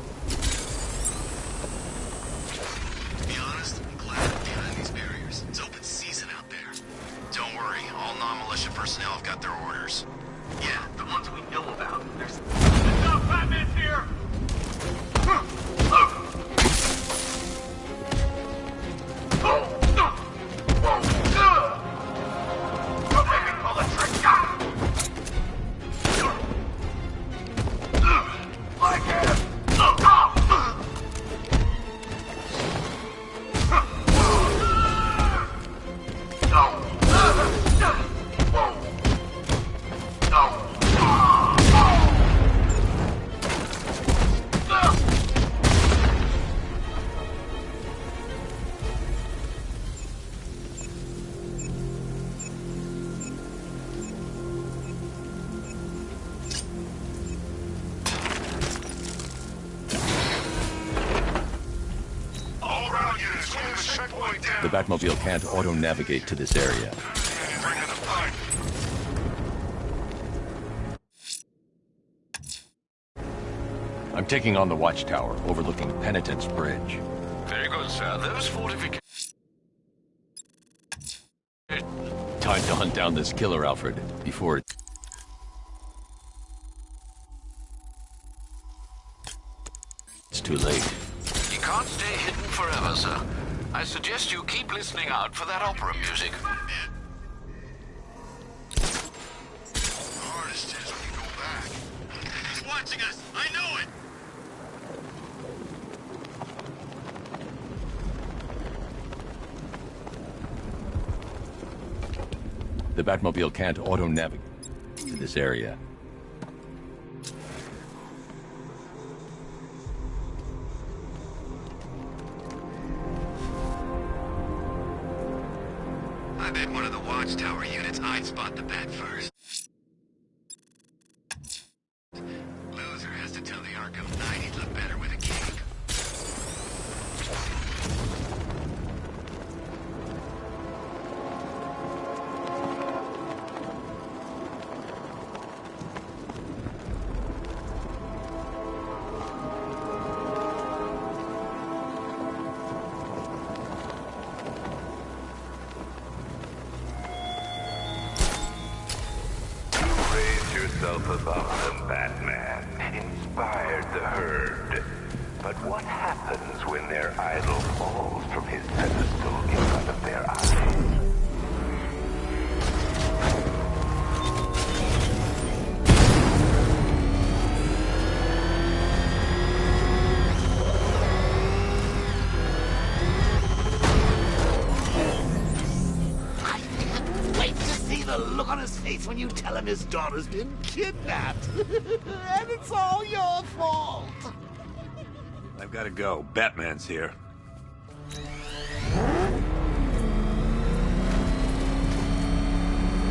To be honest, The Batmobile can't auto-navigate to this area. I'm taking on the watchtower overlooking Penitence Bridge. Very good, sir. Those fortifications... Time to hunt down this killer, Alfred, before it's too late. You can't stay hidden forever, sir. I suggest you keep listening out for that opera music. Hardest is when you go back. He's watching us! I know it! The Batmobile can't auto-navigate to this area. I bet one of the watchtower units I'd spot the bat first. Loser has to tell the Arkham Knight he'd look better with a cape. Above them, Batman. Inspired the herd. But what happens when their idol falls from his pedestal in front of their eyes? Look on his face when you tell him his daughter's been kidnapped. And it's all your fault. I've got to go. Batman's here.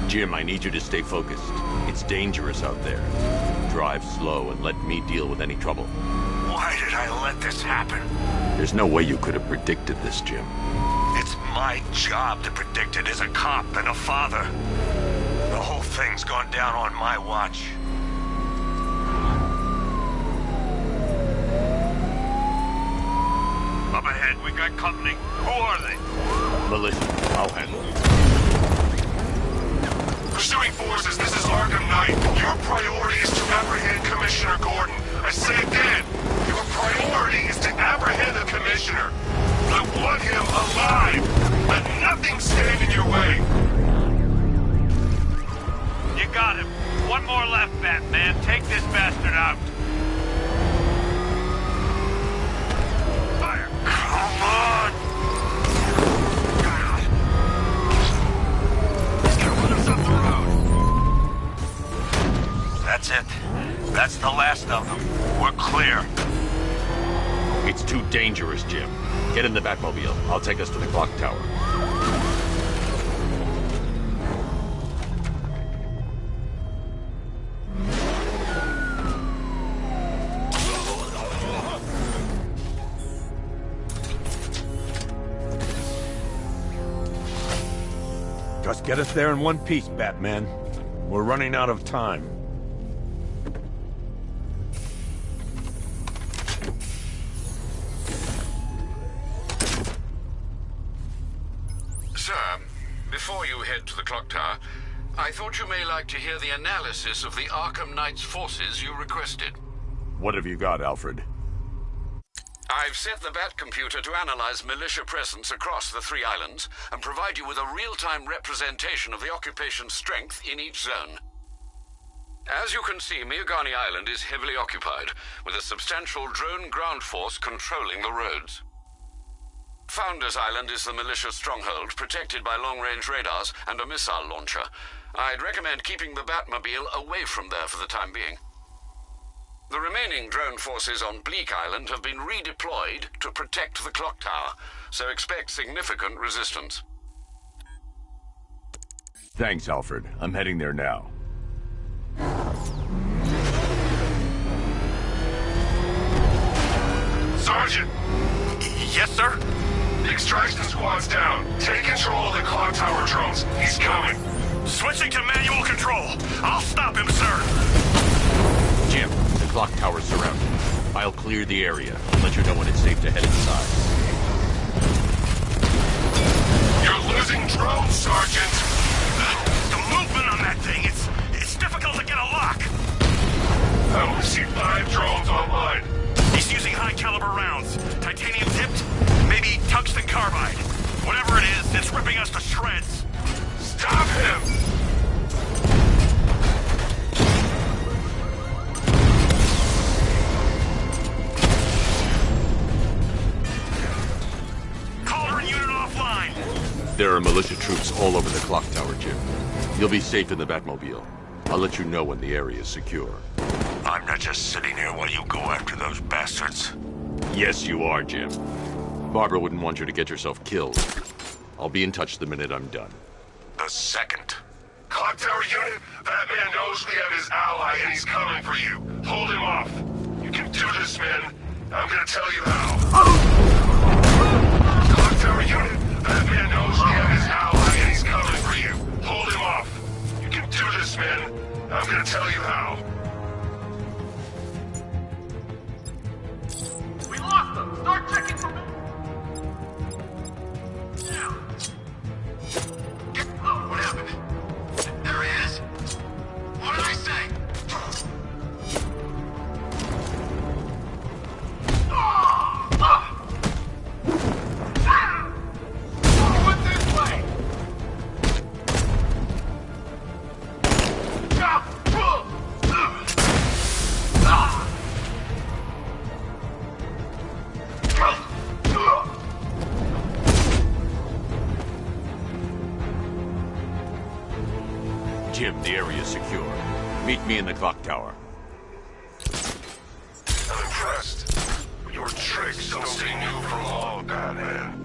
Jim, I need you to stay focused. It's dangerous out there. Drive slow and let me deal with any trouble. Why did I let this happen? There's no way you could have predicted this, Jim. It's my job to predict it as a cop and a father. The whole thing's gone down on my watch. Up ahead, we got company. Who are they? Militia. I'll handle it. Pursuing forces, this is Arkham Knight. Your priority is to apprehend Commissioner Gordon. I say again, your priority is to apprehend the Commissioner. I want him alive. Let nothing stand in your way. You got him. One more left, Batman. Take this bastard out. Fire. Come on! He's gonna run us off the road. That's it. That's the last of them. We're clear. It's too dangerous, Jim. Get in the Batmobile. I'll take us to the clock tower. Just get us there in one piece, Batman. We're running out of time. Sir, before you head to the clock tower, I thought you may like to hear the analysis of the Arkham Knight's forces you requested. What have you got, Alfred? I've set the Bat computer to analyze militia presence across the 3 islands and provide you with a real-time representation of the occupation's strength in each zone. As you can see, Miagani Island is heavily occupied, with a substantial drone ground force controlling the roads. Founders Island is the militia stronghold, protected by long-range radars and a missile launcher. I'd recommend keeping the Batmobile away from there for the time being. The remaining drone forces on Bleak Island have been redeployed to protect the clock tower, so expect significant resistance. Thanks, Alfred. I'm heading there now. Sergeant! Yes, sir? Extraction squad's down. Take control of the clock tower drones. He's coming. Switching to manual control. I'll stop him, sir. Jim, the clock tower's surrounded. I'll clear the area and let you know when it's safe to head inside. You're losing drones, Sergeant. The movement on that thing, it's difficult to get a lock. I only see 5 drones online. He's using high-caliber rounds. Titanium tipped? Maybe tungsten carbide. Whatever it is, it's ripping us to shreds. Stop him! Calder unit offline. There are militia troops all over the clock tower, Jim. You'll be safe in the Batmobile. I'll let you know when the area is secure. I'm not just sitting here while you go after those bastards. Yes, you are, Jim. Barbara wouldn't want you to get yourself killed. I'll be in touch the minute I'm done. The second. Clock tower unit, that man knows we have his ally and he's coming for you. Hold him off. You can do this, man. I'm gonna tell you how. Clock tower unit, that man knows we have his ally and he's coming for you. Hold him off. You can do this, man. I'm gonna tell you how. We lost them! Start checking for me! Oh, what happened? There he is. What did I say? Went this way! Jim, the area's secure. Meet me in the clock tower. I'm impressed. Your tricks don't stay new for long, Batman.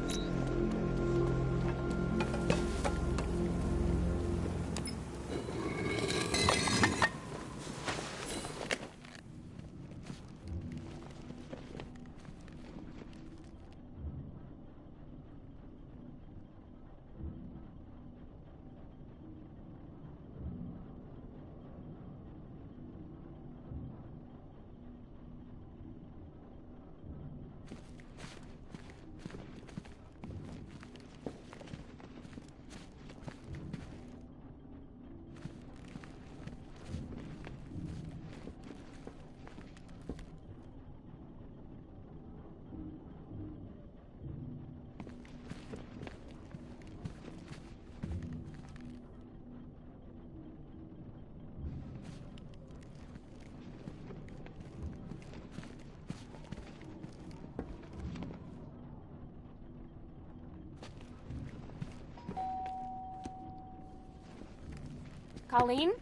Colleen?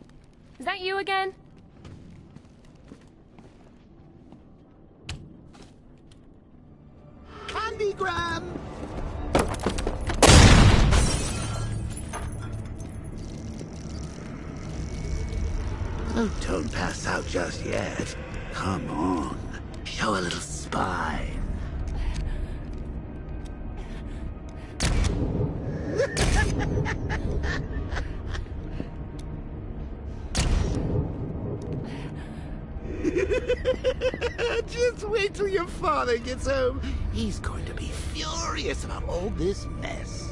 Is that you again? Candygram! Oh, don't pass out just yet. Come on. Show a little spine. Just wait till your father gets home. He's going to be furious about all this mess.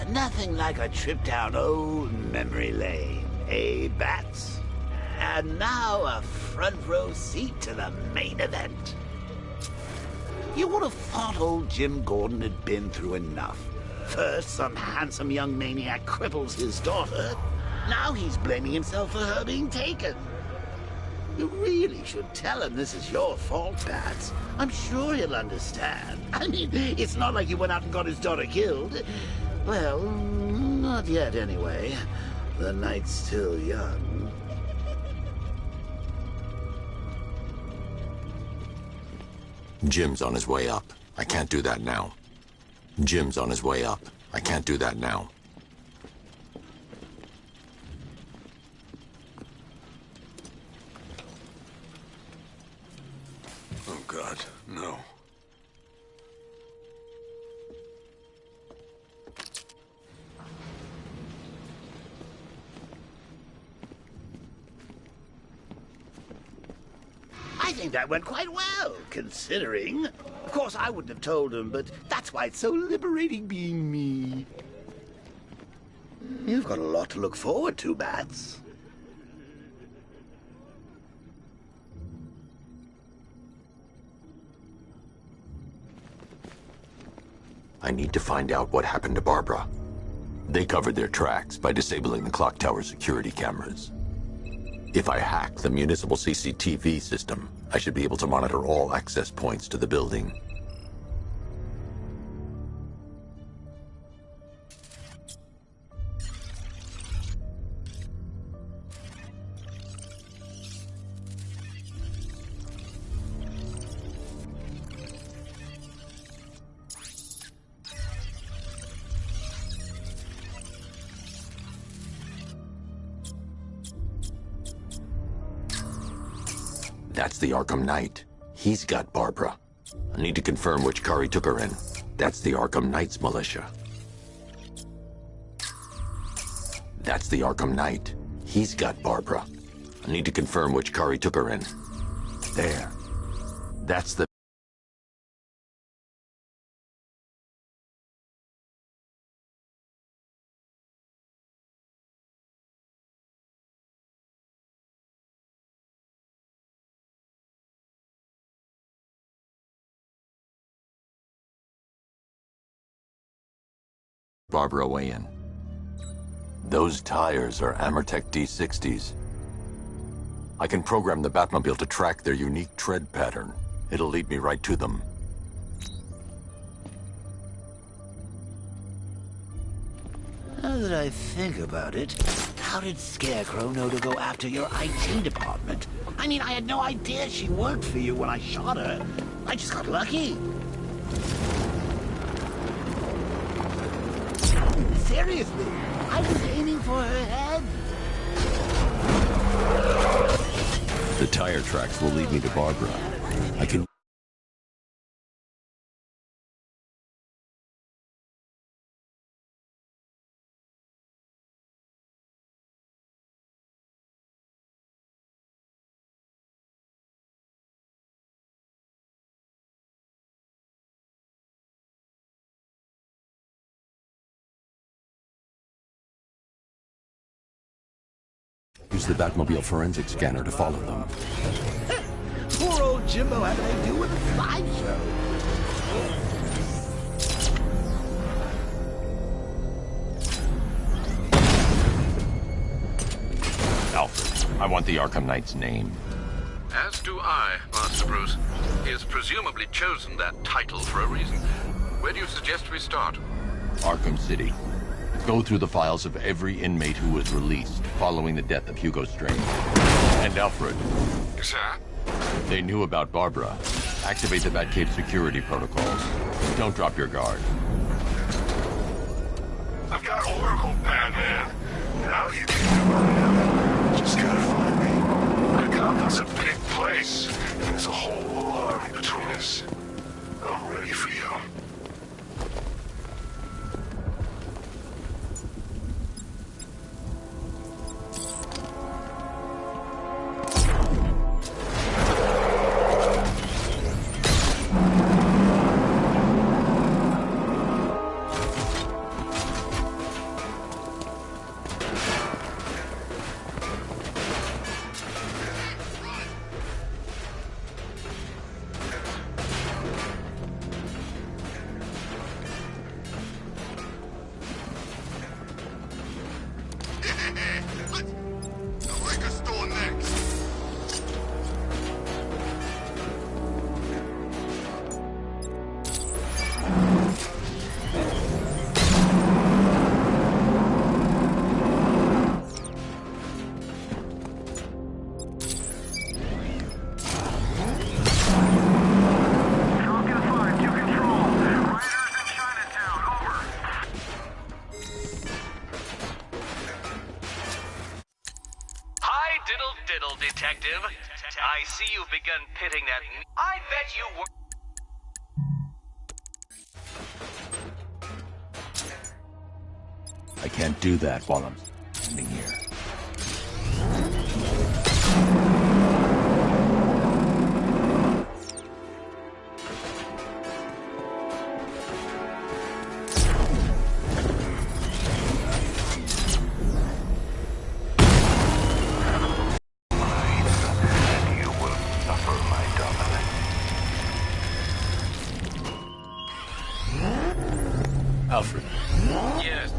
Nothing like a trip down old memory lane, eh, Bats? And now a front row seat to the main event. You would have thought old Jim Gordon had been through enough. First, some handsome young maniac cripples his daughter. Now he's blaming himself for her being taken. You really should tell him this is your fault, Bats. I'm sure he'll understand. I mean, it's not like you went out and got his daughter killed. Well, not yet anyway. The night's still young. Jim's on his way up. I can't do that now. Jim's on his way up. I can't do that now. Oh, God, no. I think that went quite well, considering. Of course, I wouldn't have told him, but that's why it's so liberating being me. You've got a lot to look forward to, Bats. I need to find out what happened to Barbara. They covered their tracks by disabling the clock tower security cameras. If I hack the municipal CCTV system, I should be able to monitor all access points to the building. That's the Arkham Knight. He's got Barbara. I need to confirm which car he took her in. That's the Arkham Knight's militia. That's the Arkham Knight. He's got Barbara. I need to confirm which car he took her in. There. That's the... Barbara way in. Those tires are Amertech D60s. I can program the Batmobile to track their unique tread pattern. It'll lead me right to them. Now that I think about it, how did Scarecrow know to go after your IT department? I mean, I had no idea she worked for you when I shot her. I just got lucky. Seriously, I was aiming for her head. The tire tracks will lead me to Barbara. I can... Use the Batmobile forensic scanner to follow them. Poor old Jimbo having to do with a slideshow. Alfred, I want the Arkham Knight's name. As do I, Master Bruce. He has presumably chosen that title for a reason. Where do you suggest we start? Arkham City. Go through the files of every inmate who was released following the death of Hugo Strange. And Alfred. Sir? They knew about Barbara. Activate the Batcave security protocols. Don't drop your guard. I've got Oracle, Batman. Now you can do it. Just gotta find me. Gotham's a big place, and there's a whole army between us. I'm ready for you. diddle, detective. I see you've begun pitting that... I bet you were... I can't do that while I'm standing here. Alfred. Yes.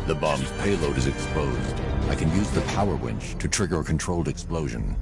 The bomb's payload is exposed. I can use the power winch to trigger a controlled explosion.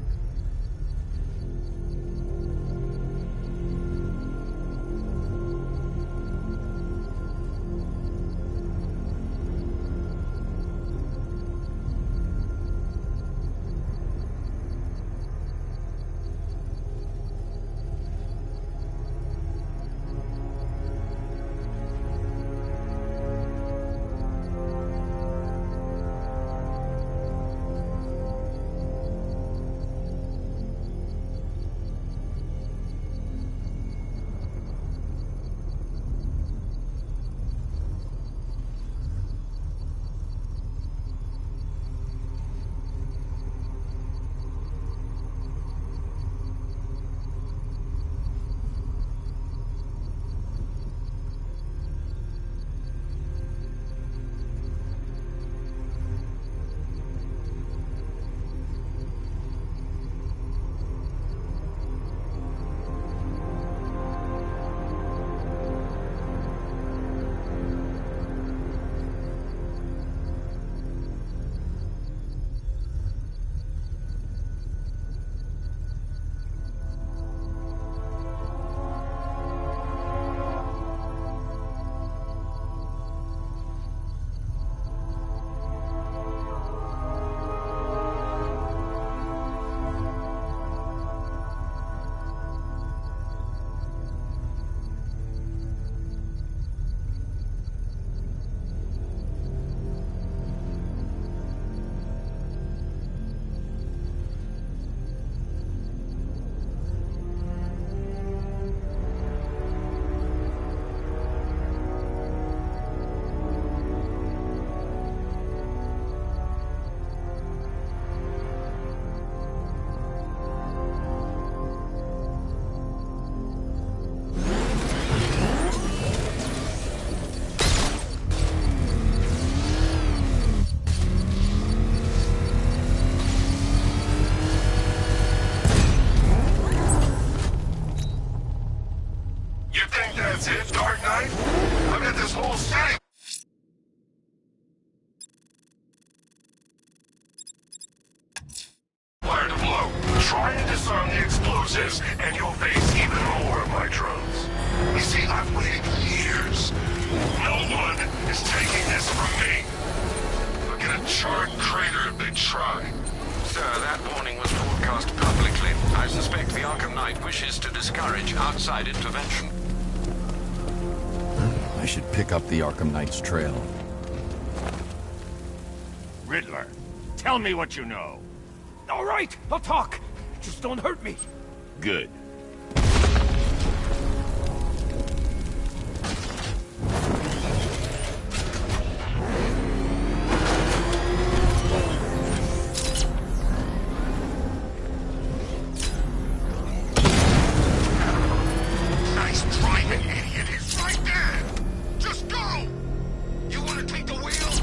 That's it, Dark Knight? I've got this whole city. Fire to blow. Try and disarm the explosives, and you'll face even more of my drones. You see, I've waited years. No Knight wishes to discourage outside intervention. I should pick up the Arkham Knight's trail. Riddler, tell me what you know. All right, I'll talk. Just don't hurt me. Good. Nice driving, idiot. It's right there. Just go. You want to take the wheel?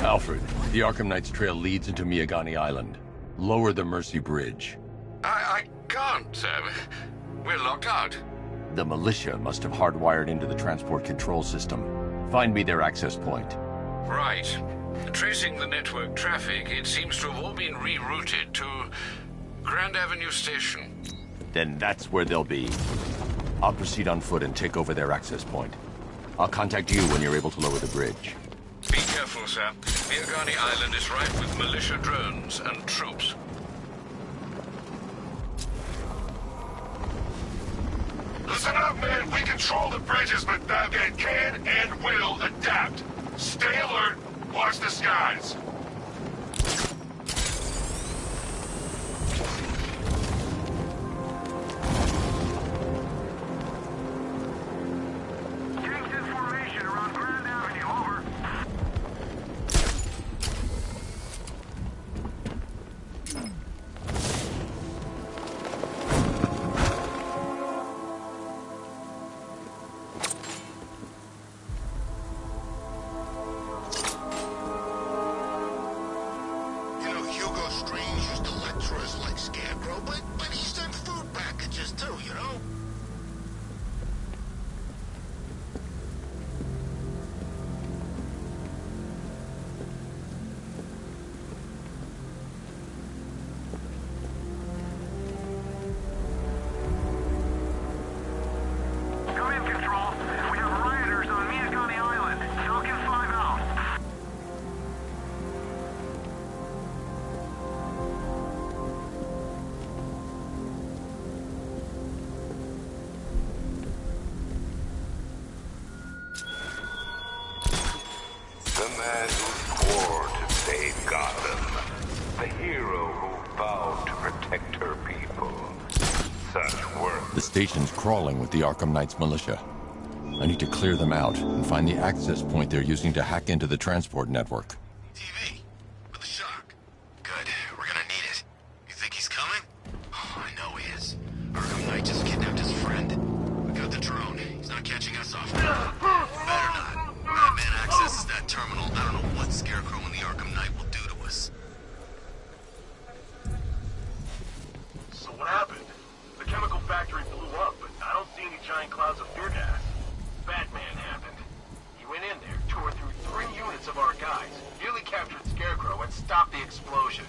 Alfred, the Arkham Knight's trail leads into Miagani Island. Lower the Mercy Bridge. I can't, sir. We're locked out. The militia must have hardwired into the transport control system. Find me their access point. Right. Tracing the network traffic, it seems to have all been rerouted to Grand Avenue Station. Then that's where they'll be. I'll proceed on foot and take over their access point. I'll contact you when you're able to lower the bridge. Be careful, sir. Miagani Island is rife with militia drones and troops. Listen up, man. We control the bridges, but Batman can and will adapt. Stay alert. Watch the skies. The man who swore to save Gotham. The hero who vowed to protect her people. Such work. The station's crawling with the Arkham Knight's militia. I need to clear them out and find the access point they're using to hack into the transport network. TV. With the shock. Good. We're gonna need it. You think he's coming? Oh, I know he is. Arkham Knight just kidnapped his friend. We got the drone. He's not catching us off guard. Better not. Batman accesses that terminal. I don't know what Scarecrow and the Arkham Knight will do to us. So what happened? The chemical factory blew up, but I don't see any giant clouds of fear gas. Batman happened. He went in there, tore through 3 units of our guys, nearly captured Scarecrow, and stopped the explosion.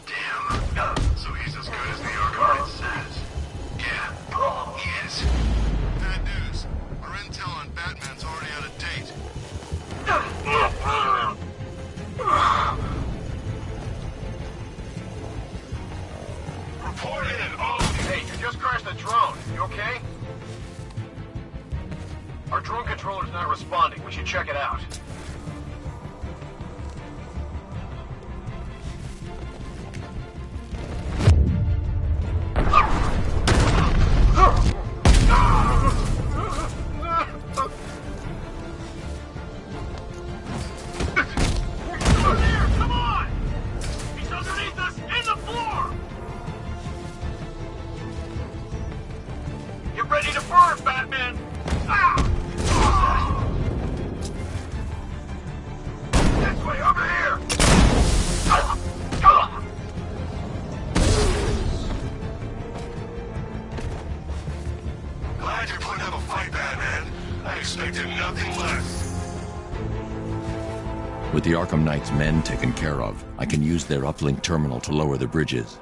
Damn. So he's as good as the Arkham Knight says. Yeah, he is. Bad news. Our intel on Batman's already out of date. Report in, all of you. Hey, you just crashed the drone. You okay? Our drone controller's not responding. We should check it out. Come on! He's underneath us, in the floor! Get ready to burn, Batman! This way, over here! Glad you're putting up a fight, Batman. I expected nothing less. With the Arkham Knight's men taken care of, I can use their uplink terminal to lower the bridges.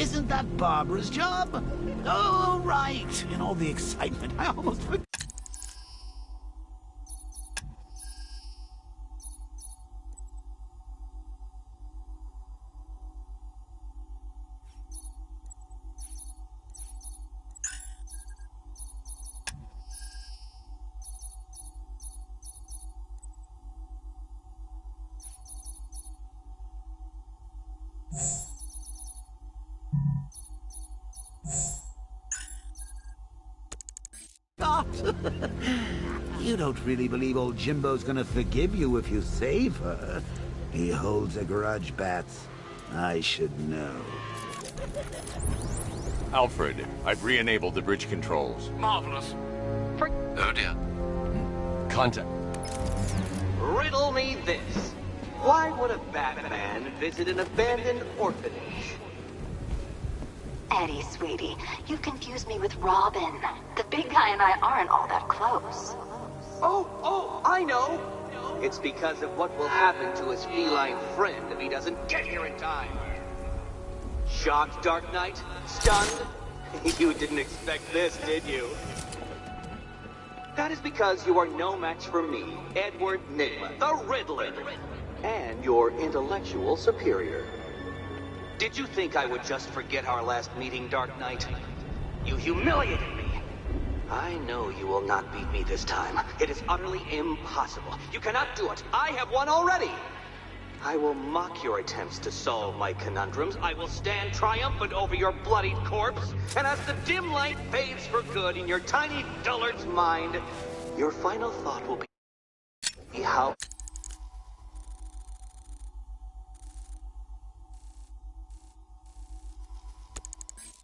Isn't that Barbara's job? Oh, right. In all the excitement, I almost forgot. You don't really believe old Jimbo's gonna forgive you if you save her. He holds a grudge, Bats. I should know. Alfred, I've re-enabled the bridge controls. Marvelous. Oh dear. Contact. Riddle me this. Why would a Batman visit an abandoned orphanage? Eddie, sweetie, you confused me with Robin. The big guy and I aren't all that close. Oh, I know. It's because of what will happen to his feline friend if he doesn't get here in time. Shocked, Dark Knight? Stunned? You didn't expect this, did you? That is because you are no match for me, Edward Nygma, the Riddler, and your intellectual superior. Did you think I would just forget our last meeting, Dark Knight? You humiliated me. I know you will not beat me this time. It is utterly impossible. You cannot do it. I have won already. I will mock your attempts to solve my conundrums. I will stand triumphant over your bloodied corpse. And as the dim light fades for good in your tiny dullard's mind, your final thought will be how...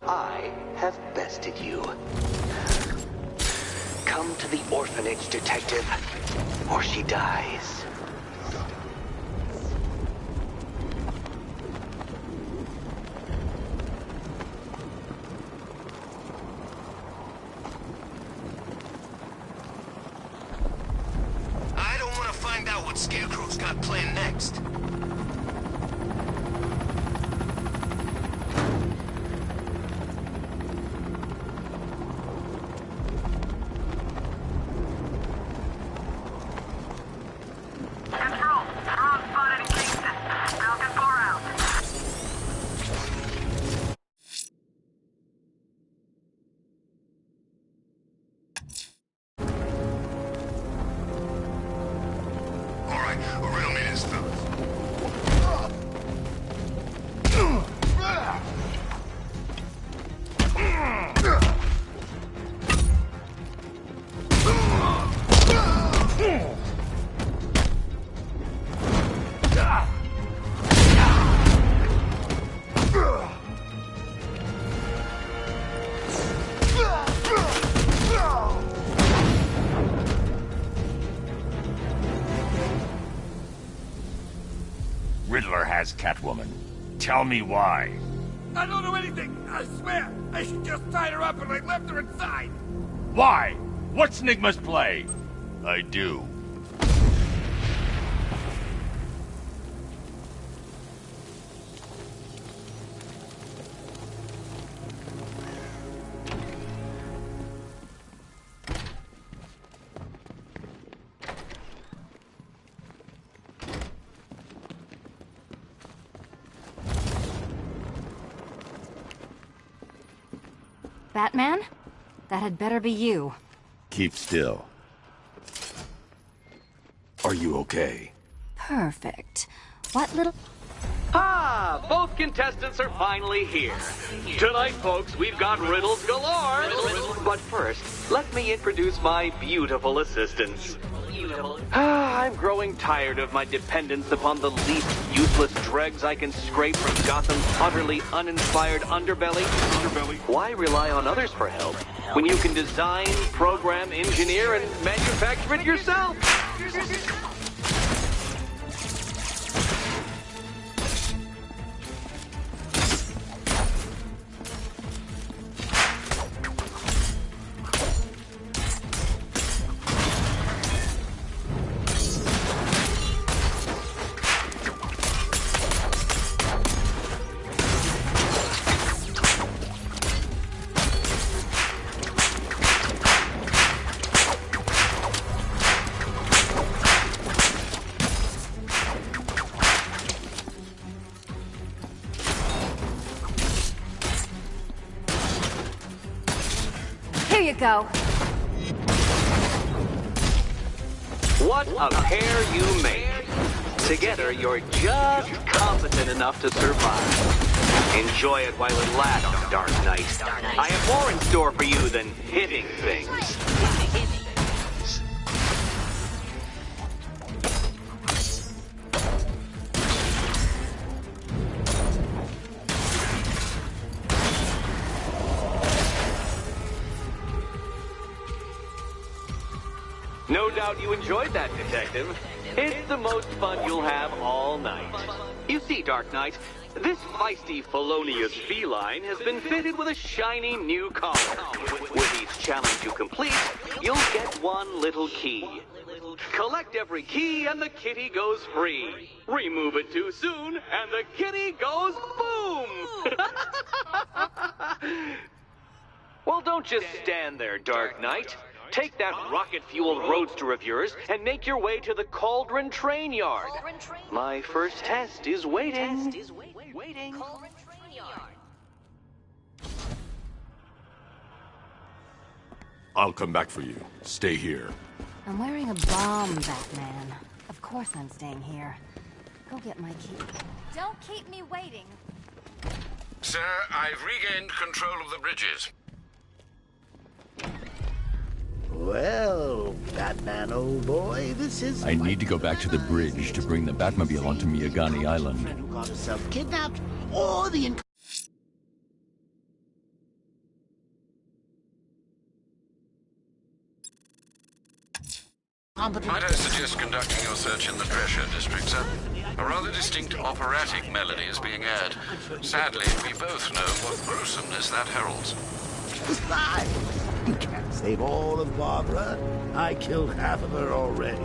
I have bested you. Come to the orphanage, detective, or she dies. I don't want to find out what Scarecrow's got planned next. Riddler has Catwoman. Tell me why. I don't know anything, I swear. I just tied her up and I left her inside. Why? What's Nygma's play? I do. Batman? That had better be you. Keep still. Are you okay? Perfect. What little... Ah, both contestants are finally here. Tonight, folks, we've got riddles galore. But first, let me introduce my beautiful assistants. I'm growing tired of my dependence upon the least useless dregs I can scrape from Gotham's utterly uninspired underbelly. Why rely on others for help when you can design, program, engineer, and manufacture it yourself? Here you go. What a pair you make. Together, you're just competent enough to survive. Enjoy it while it lasts, Dark Knight. I have more in store for you than hitting things. No doubt you enjoyed that, Detective. It's the most fun you'll have all night. You see, Dark Knight, this feisty, felonious feline has been fitted with a shiny new collar. With each challenge you complete, you'll get one little key. Collect every key and the kitty goes free. Remove it too soon and the kitty goes boom! Well, don't just stand there, Dark Knight. Take that rocket-fueled roadster of yours and make your way to the Cauldron Train Yard. My first test is waiting. I'll come back for you. Stay here. I'm wearing a bomb, Batman. Of course I'm staying here. Go get my key. Don't keep me waiting. Sir, I've regained control of the bridges. Well, Batman, old boy, this is... I need to go back to the bridge to bring the Batmobile onto Miyagani Island. ...who got herself kidnapped, or the... Might I suggest conducting your search in the Drescher district, sir? A rather distinct operatic melody is being aired. Sadly, we both know what gruesomeness that heralds. Besides, you can't save all of Barbara. I killed half of her already.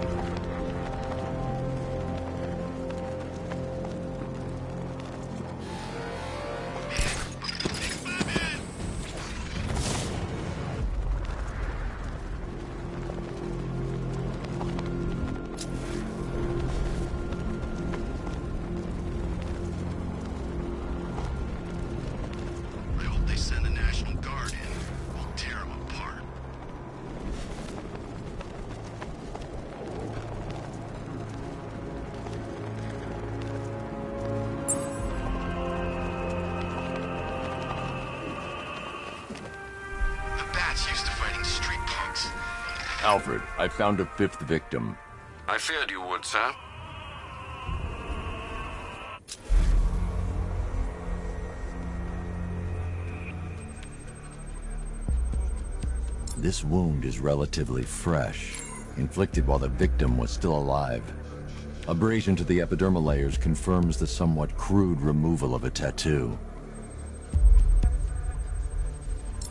Alfred, I found a fifth victim. I feared you would, sir. This wound is relatively fresh, inflicted while the victim was still alive. Abrasion to the epidermal layers confirms the somewhat crude removal of a tattoo.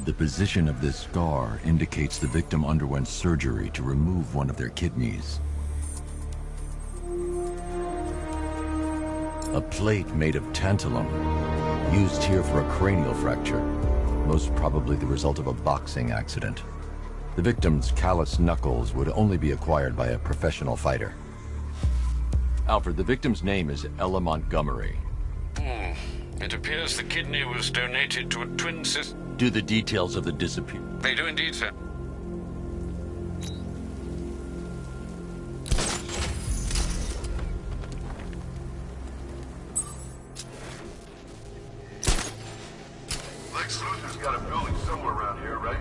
The position of this scar indicates the victim underwent surgery to remove one of their kidneys. A plate made of tantalum, used here for a cranial fracture, most probably the result of a boxing accident. The victim's calloused knuckles would only be acquired by a professional fighter. Alfred, the victim's name is Ella Montgomery. It appears the kidney was donated to a twin sister. Do the details of the disappear? They do indeed, sir. Lex Luthor's got a building somewhere around here, right?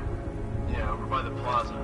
Yeah, over by the plaza.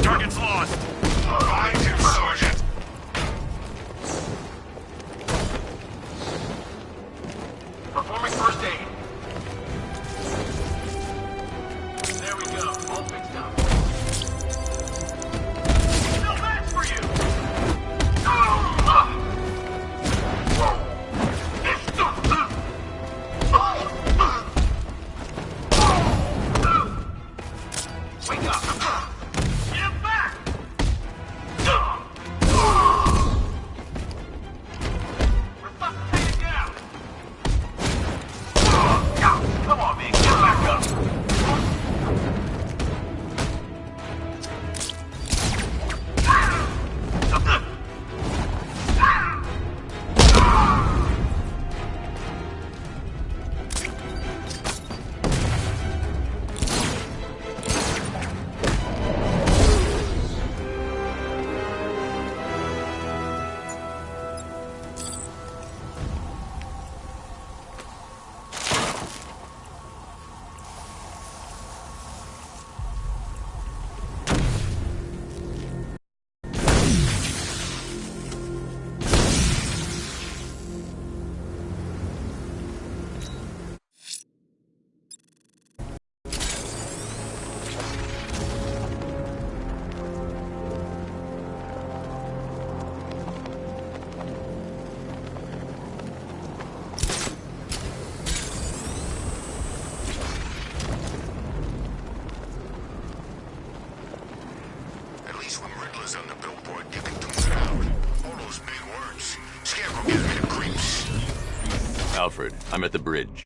Target's lost. Find him, Sergeant. Performing first aid. There we go. All fixed up. No match for you! Wake up! Get back! Resuscitate down! Come on, man, get back up! At least when Riddler's on the billboard giving things out. All those big words. Scarecrow getting rid of creeps. Alfred, I'm at the bridge.